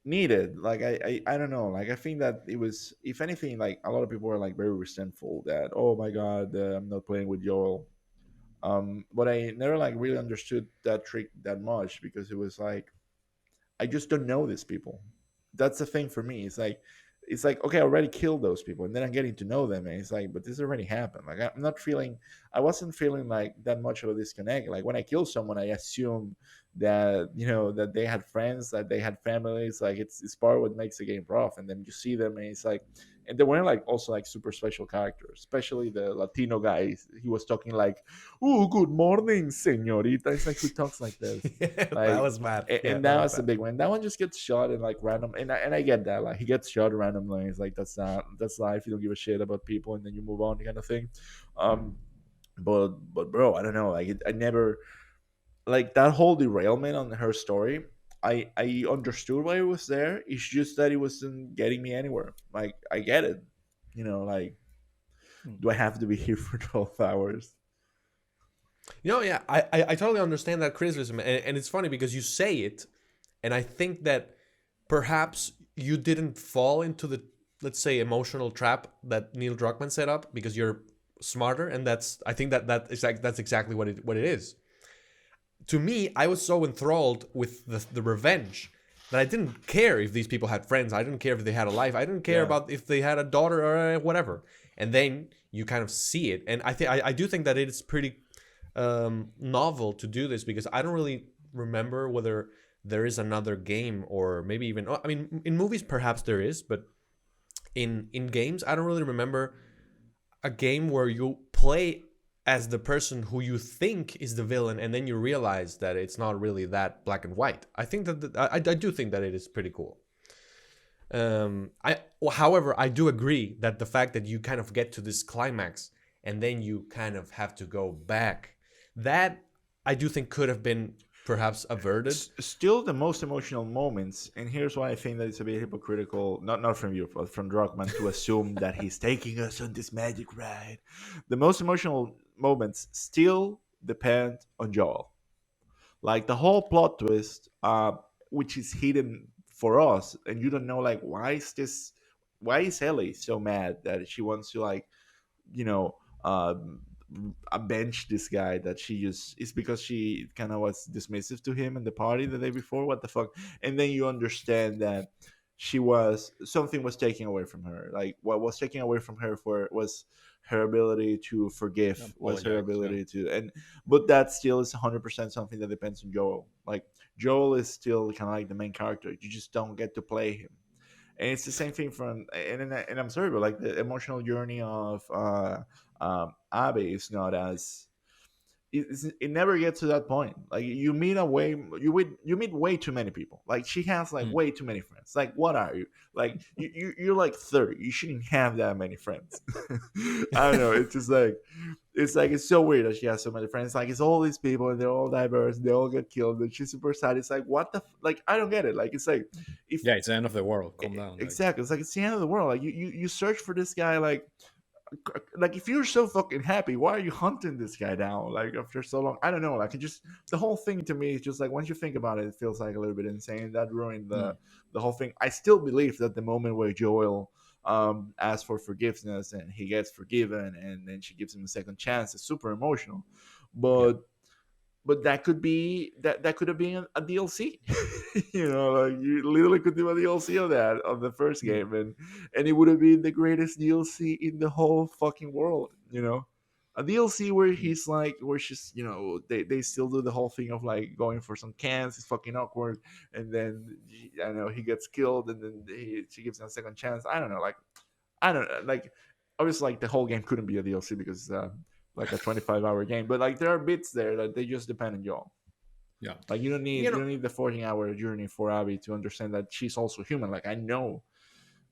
S2: needed. Like, I don't know. Like, I think that it was, if anything, like a lot of people were like very resentful that, oh my god, I'm not playing with Joel. But I never like really understood that trick that much because it was like, I just don't know these people. That's the thing for me. It's like, okay, I already killed those people, and then I'm getting to know them, and it's like, but this already happened. Like, I wasn't feeling like that much of a disconnect. Like, when I kill someone, I assume that that they had friends, that they had families. Like it's part of what makes the game rough. And then you see them, and it's like, and they weren't like also like super special characters, especially the Latino guy. He was talking like, "Oh, good morning, señorita." It's like, who talks like this?
S1: That
S2: Like,
S1: was bad. Yeah,
S2: and
S1: that
S2: that
S1: was
S2: was the
S1: bad.
S2: big one. That one just gets shot in like random, and I get that. Like he gets shot randomly. It's like that's life. You don't give a shit about people, and then you move on, kind of thing. Um, but bro, I don't know. Like I never like that whole derailment on her story. I understood why it was there. It's just that it wasn't getting me anywhere. Like I get it, like,
S3: Mm.
S2: do I have to be here for 12 hours?
S1: Yeah, I totally understand that criticism, and it's funny because you say it, and I think that perhaps you didn't fall into the, let's say, emotional trap that Neil Druckmann set up because you're smarter, and that's, I think that's exactly what it is. To me, I was so enthralled with the revenge that I didn't care if these people had friends. I didn't care if they had a life. I didn't care
S2: Yeah.
S1: about if they had a daughter or whatever. And then you kind of see it, and I do think that it is pretty novel to do this because I don't really remember whether there is another game or maybe even. I mean, in movies perhaps there is, but in games I don't really remember a game where you play as the person who you think is the villain and then you realize that it's not really that black and white. I think that I do think that it is pretty cool. However, I do agree that the fact that you kind of get to this climax and then you kind of have to go back, that I do think could have been perhaps averted.
S2: Still the most emotional moments, and here's why I think that it's a bit hypocritical, not from you, but from Druckmann, to assume that he's taking us on this magic ride. The most emotional moments still depend on Joel. Like the whole plot twist, which is hidden for us, and you don't know like why is Ellie so mad that she wants to like you know bench this guy, that she just it's because she kind of was dismissive to him in the party the day before. What the fuck? And then you understand that something was taken away from her. Like what was taken away from her for was her ability to forgive, was her
S3: Apologize. Yeah.
S2: ability to, and but that still is 100% something that depends on Joel. Like Joel is still kind of like the main character. You just don't get to play him. And it's the same thing from, and I'm sorry, but like the emotional journey of Abby is not as it never gets to that point. Like you meet way too many people. Like she has like
S3: Mm.
S2: way too many friends. Like what are you? Like you're like 30. You shouldn't have that many friends. I don't know. It's just like it's so weird that she has so many friends. Like it's all these people and they're all diverse. They all get killed and she's super sad. It's like what the like I don't get it. Like it's like if
S3: Yeah, it's the end of the world. Calm down. Like,
S2: exactly, it's like it's the end of the world. Like you search for this guy like if you're so fucking happy, why are you hunting this guy down like after so long? I don't know. Like it just the whole thing to me is just like once you think about it, it feels like a little bit insane. That ruined
S3: mm,
S2: the whole thing. I still believe that the moment where Joel asks for forgiveness and he gets forgiven and then she gives him a second chance is super emotional.
S3: yeah.
S2: But that could be that could have been a DLC. Like you literally could do a DLC of that of the first
S3: Mm.
S2: game, and it would have been the greatest DLC in the whole fucking world. A DLC where
S3: Mm.
S2: he's like, where she's, they still do the whole thing of like going for some cans. It's fucking awkward, and then I don't know he gets killed, and then she gives him a second chance. I don't know, like I don't know, like obviously like the whole game couldn't be a DLC because it's like a 25-hour game, but like there are bits there that they just depend on y'all.
S3: Yeah.
S2: Like
S1: You
S2: you
S1: know,
S2: don't need the 14-hour journey for Abby to understand that she's also human. Like I know,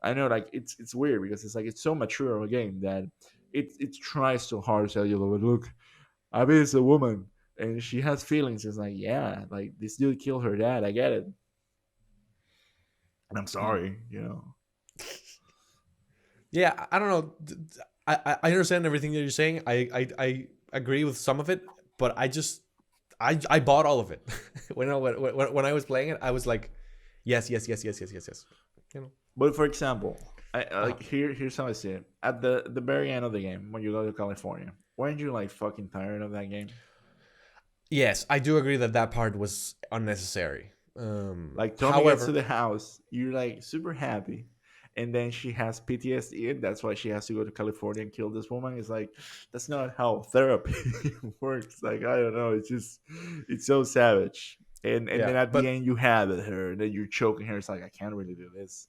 S2: like it's weird because it's like it's so mature of a game that it tries so hard to tell you, like, look, Abby is a woman and she has feelings. It's like yeah, like this dude killed her dad. I get it, and I'm
S3: Mm.
S2: sorry.
S1: yeah, I don't know. I understand everything that you're saying. I agree with some of it, but I bought all of it. When I was playing it, I was like, yes, yes, yes, yes, yes, yes, yes. You know.
S2: But for example,
S1: Uh-huh.
S2: like here's how I see it. At the very end of the game, when you go to California, weren't you like fucking tired of that game?
S1: Yes, I do agree that that part was unnecessary.
S2: Like Tommy gets to
S1: However,
S2: the house, you're like super happy, and then she has PTSD, and that's why she has to go to California and kill this woman. It's like that's not how therapy works. Like I don't know, it's so savage. and
S1: Yeah,
S2: then at the
S1: but
S2: end you have her, and then you're choking her. It's like I can't really do this.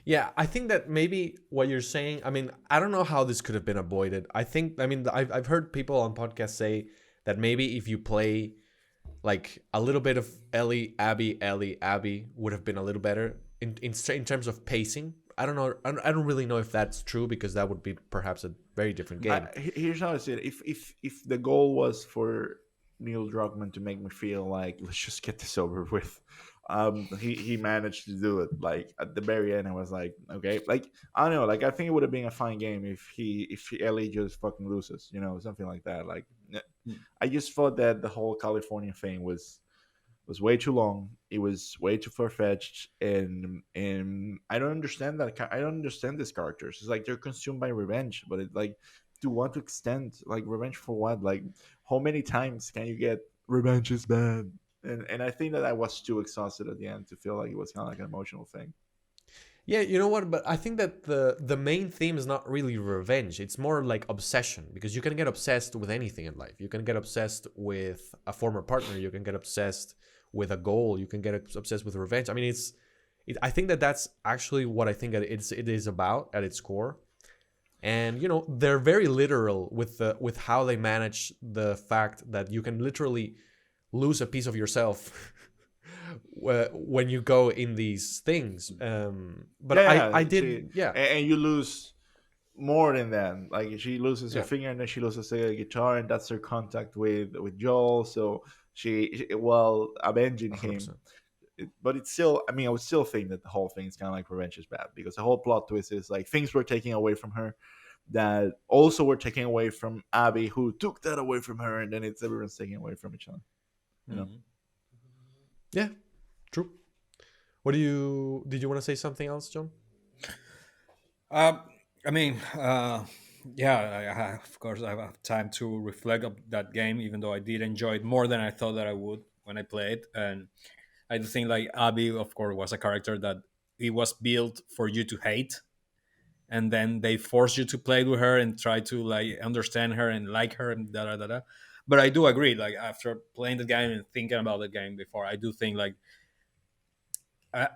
S1: yeah, I think that maybe what you're saying, I mean, I don't know how this could have been avoided. I think, I mean, I've heard people on podcasts say that maybe if you play like a little bit of Ellie, Abby would have been a little better in terms of pacing. I don't know. I don't really know if that's true because that would be perhaps a very different game.
S2: Here's how I see it. If the goal was for Neil Druckmann to make me feel like let's just get this over with, he managed to do it. Like at the very end, I was like, okay, like I don't know, like I think it would have been a fine game if Ellie just fucking loses, something like that. Like I just thought that the whole California thing was way too long. It was way too far fetched, and I don't understand that. I don't understand these characters. It's like they're consumed by revenge, but it like to want to extend like revenge for what? Like how many times can you get revenge is bad? And I think that I was too exhausted at the end to feel like it was kind of like an emotional thing.
S1: Yeah, you know what? But I think that the main theme is not really revenge. It's more like obsession because you can get obsessed with anything in life. You can get obsessed with a former partner. You can get obsessed with a goal. You can get obsessed with revenge. I mean, I think that that's actually what I think that it is about at its core. And they're very literal with how they manage the fact that you can literally lose a piece of yourself when you go in these things. But
S2: Yeah,
S1: I
S2: yeah. See,
S1: did, yeah,
S2: and you lose more than that. Like she loses her
S1: yeah,
S2: finger, and then she loses the guitar, and that's her contact with Joel. So well, avenging him.
S1: 100%.
S2: But it's still, I mean, I would still think that the whole thing is kind of like revenge is bad because the whole plot twist is like things were taken away from her that also were taken away from Abby, who took that away from her, and then it's everyone's taking away from each other. You know.
S3: Mhm.
S1: Yeah, true. Did you want to say something else, John?
S3: Um, I mean, yeah, of course, I have time to reflect on that game, even though I did enjoy it more than I thought that I would when I played. And I do think like Abby, of course, was a character that it was built for you to hate, and then they force you to play with her and try to like understand her and like her and da da da da. But I do agree, like after playing the game and thinking about the game before, I do think like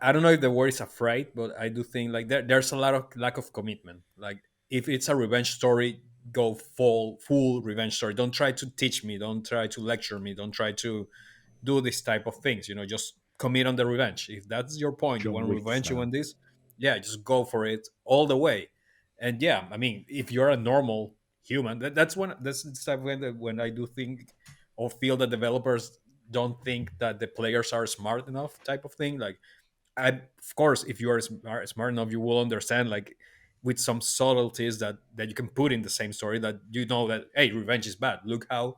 S3: I don't know if the word is afraid, but I do think like there's a lot of lack of commitment. Like if it's a revenge story, go full revenge story. Don't try to teach me. Don't try to lecture me. Don't try to do this type of things. Just commit on the revenge. If that's your point, you
S2: John
S3: want
S2: Wick
S3: revenge, you
S2: style.
S3: want this, yeah, just go for it all the way. And yeah, I mean, if you're a normal human, that's the type of when I do think or feel that developers don't think that the players are smart enough type of thing. Like of course, if you are smart enough, you will understand like with some subtleties that you can put in the same story that that hey, revenge is bad. Look how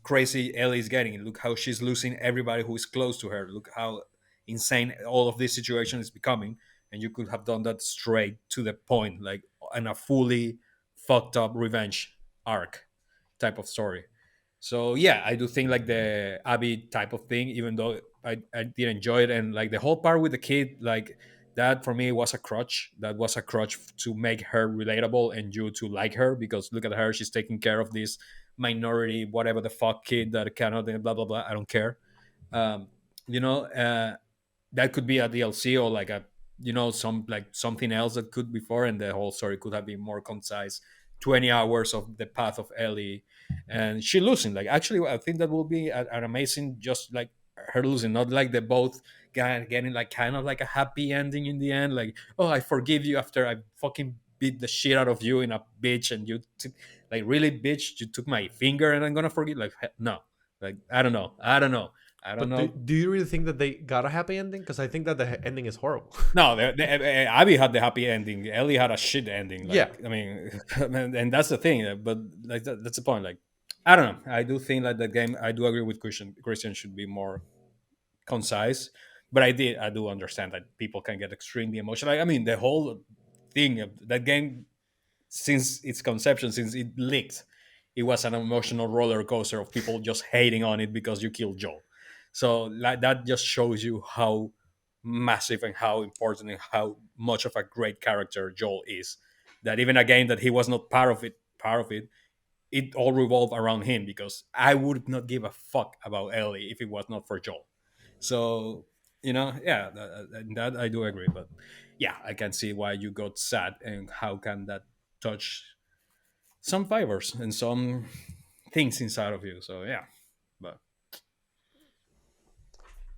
S3: crazy Ellie is getting. Look how she's losing everybody who is close to her. Look how insane all of this situation is becoming. And you could have done that straight to the point, like in a fully fucked up revenge arc type of story. So yeah, I do think like the Abby type of thing, even though I did enjoy it, and like the whole part with the kid, like that for me was a crutch. That was a crutch to make her relatable and you to like her because look at her, she's taking care of this minority, whatever the fuck kid that cannot blah blah blah. I don't care. Um, you know, that could be a DLC or like a some like something else that could before, and the whole story could have been more concise. 20 hours of the path of Ellie, and she losing. Like actually, I think that will be an amazing, just like her losing, not like the both guy getting like kind of like a happy ending in the end. Like, oh, I forgive you after I fucking beat the shit out of you in a bitch, and you like really bitch, you took my finger, and I'm gonna forgive. Like, no, like I don't know. I don't
S1: But do,
S3: know.
S1: do you really think that they got a happy ending? Because I think that the ending is horrible.
S3: No, Abby had the happy ending. Ellie had a shit ending.
S1: Yeah,
S3: Like, I mean, and that's the thing. But like, that's the point. Like, I don't know. I do think that the game. I do agree with Christian. Christian should be more concise. But I do understand that people can get extremely emotional. Like, I mean, the whole thing of that game since its conception, since it leaked, it was an emotional roller coaster of people just hating on it because you killed Joel. So like, that just shows you how massive and how important and how much of a great character Joel is. That even a game that he was not part of it, it all revolved around him because I would not give a fuck about Ellie if it was not for Joel. So yeah, that I do agree. But yeah, I can see why you got sad and how can that touch some fibers and some things inside of you. So yeah, but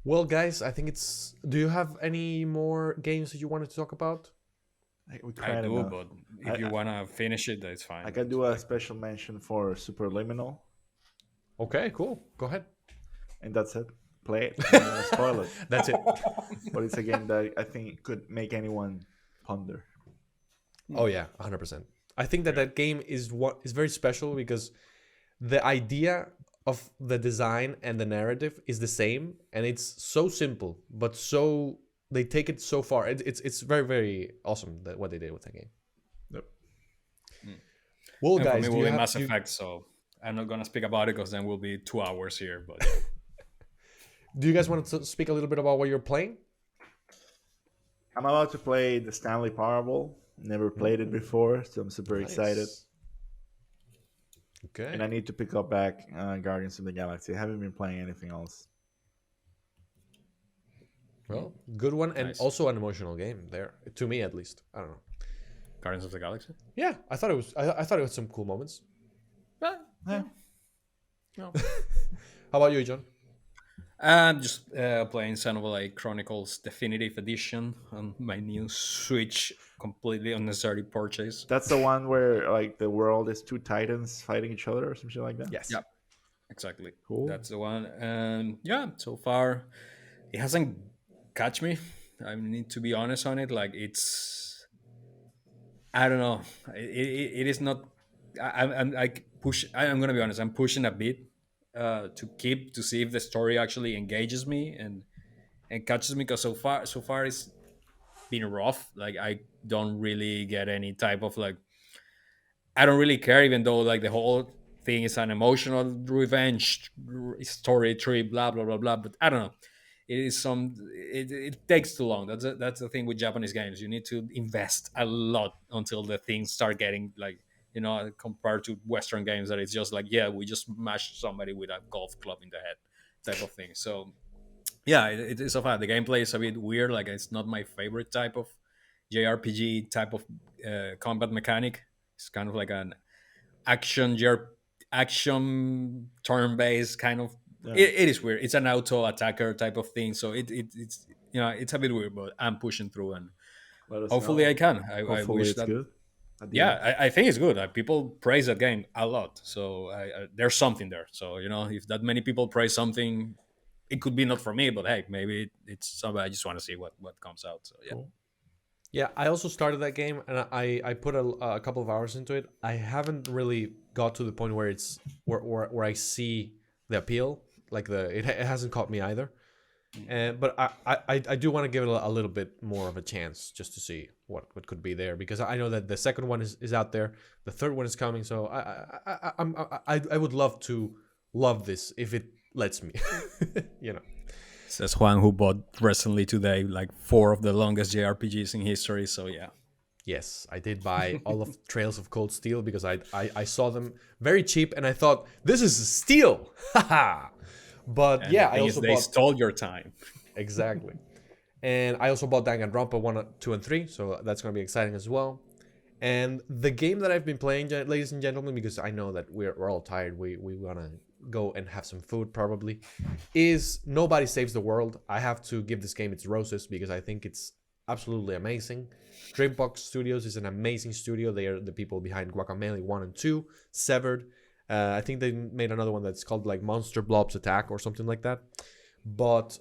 S1: Well, guys, I think it's. Do you have any more games that you wanted to talk about?
S2: We
S3: I
S2: cried
S3: do.
S2: enough.
S3: But if you
S2: I,
S3: wanna finish it, that's
S2: I
S3: fine.
S2: can
S3: It's
S2: do a
S3: like
S2: special mention for Superliminal,
S1: Okay, cool. Go ahead.
S2: and that's it. Play it. I'm not gonna spoil it,
S1: That's it.
S2: but it's a game that I think could make anyone ponder.
S1: Oh yeah, 100%. I think that that game is what is very special because the idea of the design and the narrative is the same, and it's so simple, but so they take it so far. It's very very awesome that what they did with that game.
S2: Yep.
S1: Well,
S3: and for
S1: guys,
S3: me,
S1: do
S3: will
S1: you
S3: be
S1: have
S3: Mass
S1: do,
S3: Effect. So I'm not gonna speak about it because then we'll be 2 hours here. But
S1: do you guys want to speak a little bit about what you're playing?
S2: I'm about to play the Stanley Parable. Never played it before, so I'm super excited.
S1: Nice. Okay.
S2: And I need to pick up back Guardians of the Galaxy. I haven't been playing anything else.
S1: Well, good one, and
S3: Nice.
S1: also an emotional game there, to me at least. I don't know.
S3: Guardians of the Galaxy.
S1: Yeah, I thought it was. I thought it was some cool moments.
S2: Yeah.
S3: No.
S1: How about you, John?
S3: I'm just playing Xenoblade Chronicles Definitive Edition on my new Switch. Completely unnecessary purchase.
S2: That's the one where like the world is two titans fighting each other or something like that.
S1: Yes.
S3: Yep. Exactly.
S2: Cool.
S3: That's the one. And yeah, so far it hasn't catch me. I need to be honest on it. Like it's, I don't know. It is not. I'm like push. I'm gonna be honest. I'm pushing a bit to see if the story actually engages me and catches me. Because so far it's been rough. Like I don't really get any type of like. I don't really care, even though like the whole thing is an emotional revenge story trip, blah blah blah blah. But I don't know. It is some. It takes too long. That's the thing with Japanese games. You need to invest a lot until the things start getting like compared to Western games that it's just like yeah, we just smash somebody with a golf club in the head, type of thing. So yeah, it is so fun. The gameplay is a bit weird. Like it's not my favorite type of JRPG type of combat mechanic. It's kind of like an action action turn-based kind of.
S2: Yeah.
S3: It is weird. It's an auto attacker type of thing. So it's it's a bit weird, but I'm pushing through and
S2: Let us
S3: hopefully
S2: know.
S3: I can. I
S2: Hopefully
S3: wish
S2: it's
S3: that.
S2: good. At the
S3: Yeah,
S2: end.
S3: I think it's good. People praise that game a lot. So there's something there. So if that many people praise something, it could be not for me, but hey, maybe it's something. I just want to see what comes out. So yeah.
S2: Cool.
S1: Yeah, I also started that game, and I put a couple of hours into it. I haven't really got to the point where it's where I see the appeal. Like it hasn't caught me either. But I do want to give it a little bit more of a chance just to see what could be there, because I know that the second one is out there, the third one is coming. So I would love to love this if it lets me, you know.
S3: Says Juan, who bought recently today like 4 of the longest JRPGs in history. So yeah.
S1: Yes, I did buy all of Trails of Cold Steel because I saw them very cheap and I thought this is a steal, haha. But
S3: And
S1: yeah,
S3: the
S1: I
S3: thing
S1: also
S3: is they
S1: bought
S3: stole your time.
S1: exactly, and I also bought Danganronpa 1, 2, and 3, so that's gonna be exciting as well. And the game that I've been playing, ladies and gentlemen, because I know that we're all tired, we wanna go and have some food probably, is Nobody Saves the World. I have to give this game its roses because I think it's absolutely amazing. Dreambox Studios is an amazing studio. They are the people behind Guacamelee 1 and 2, Severed. I think they made another one that's called like Monster Blobs Attack or something like that. But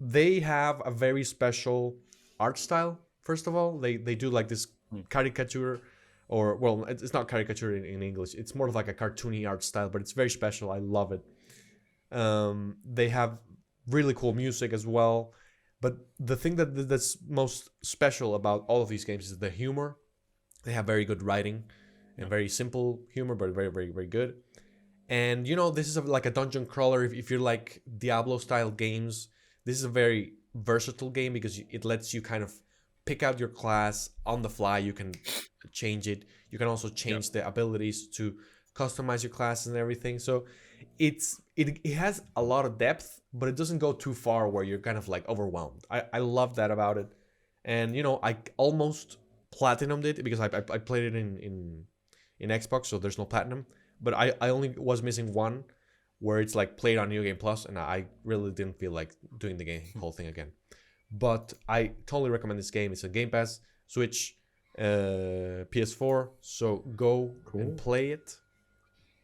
S1: they have a very special art style. First of all, they do like this caricature, or well, it's not caricature in English. It's more of like a cartoony art style, but it's very special. I love it. They have really cool music as well. But the thing that's most special about all of these games is the humor. They have very good writing and very simple humor, but very, very, very good. And this is like a dungeon crawler. If you're like Diablo style games, this is a very versatile game because it lets you kind of pick out your class on the fly. You can change it. You can also change the abilities to customize your classes and everything. So it has a lot of depth, but it doesn't go too far where you're kind of like overwhelmed. I love that about it. And I almost platinumed it because I played it in Xbox, so there's no platinum. But I only was missing one where it's like played on New Game Plus, and I really didn't feel like doing the whole thing again. But I totally recommend this game. It's a Game Pass, Switch, PS4. So go and play it,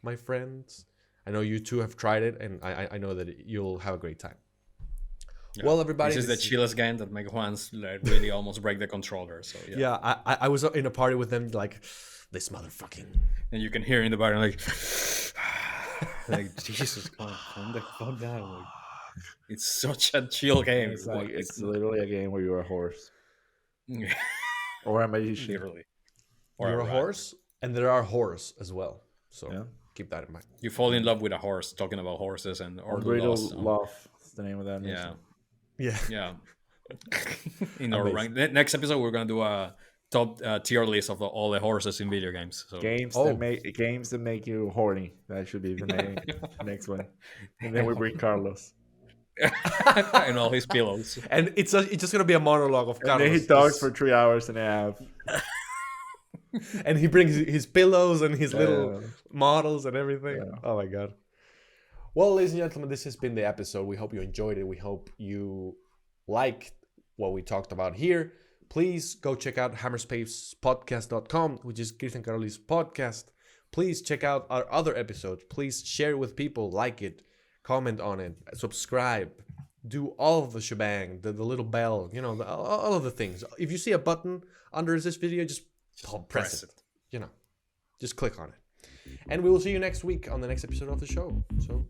S1: my friends. I know you two have tried it, and I know that you'll have a great time.
S3: Yeah.
S1: Well, everybody,
S3: this is the chillest game that make Juan's like really almost break the controller. So
S1: yeah, I was in a party with them, like, this motherfucking,
S3: and you can hear in the background like, like Jesus, calm the fuck down. Like, it's such a chill game.
S2: It's literally a game where you're a horse or a magician.
S3: Literally,
S1: you're a horse, and there are horse as well. So
S2: Yeah.
S1: keep that in mind.
S3: you fall in love with a horse. Talking about horses and
S2: Unbridled Love. That's the name of that.
S3: Yeah.
S1: Yeah.
S3: Yeah. In our rank. Next episode, we're gonna do a top tier list of all the horses in video games. So
S2: Games that make you horny. That should be the next one. And then we bring Carlos.
S3: and all his pillows.
S1: And it's just gonna be a monologue of Carlos.
S2: And then he talks for 3 hours and a half.
S1: And he brings his pillows and his little models and everything. Yeah. Oh my god. Well, ladies and gentlemen, this has been the episode. We hope you enjoyed it. We hope you liked what we talked about here. Please go check out hammerspacepodcast.com, which is Christian Caroli's podcast. Please check out our other episodes. Please share it with people, like it, comment on it, subscribe, do all of the shebang, the little bell, all of the things. If you see a button under this video, just press it. Just click on it. And we will see you next week on the next episode of the show. So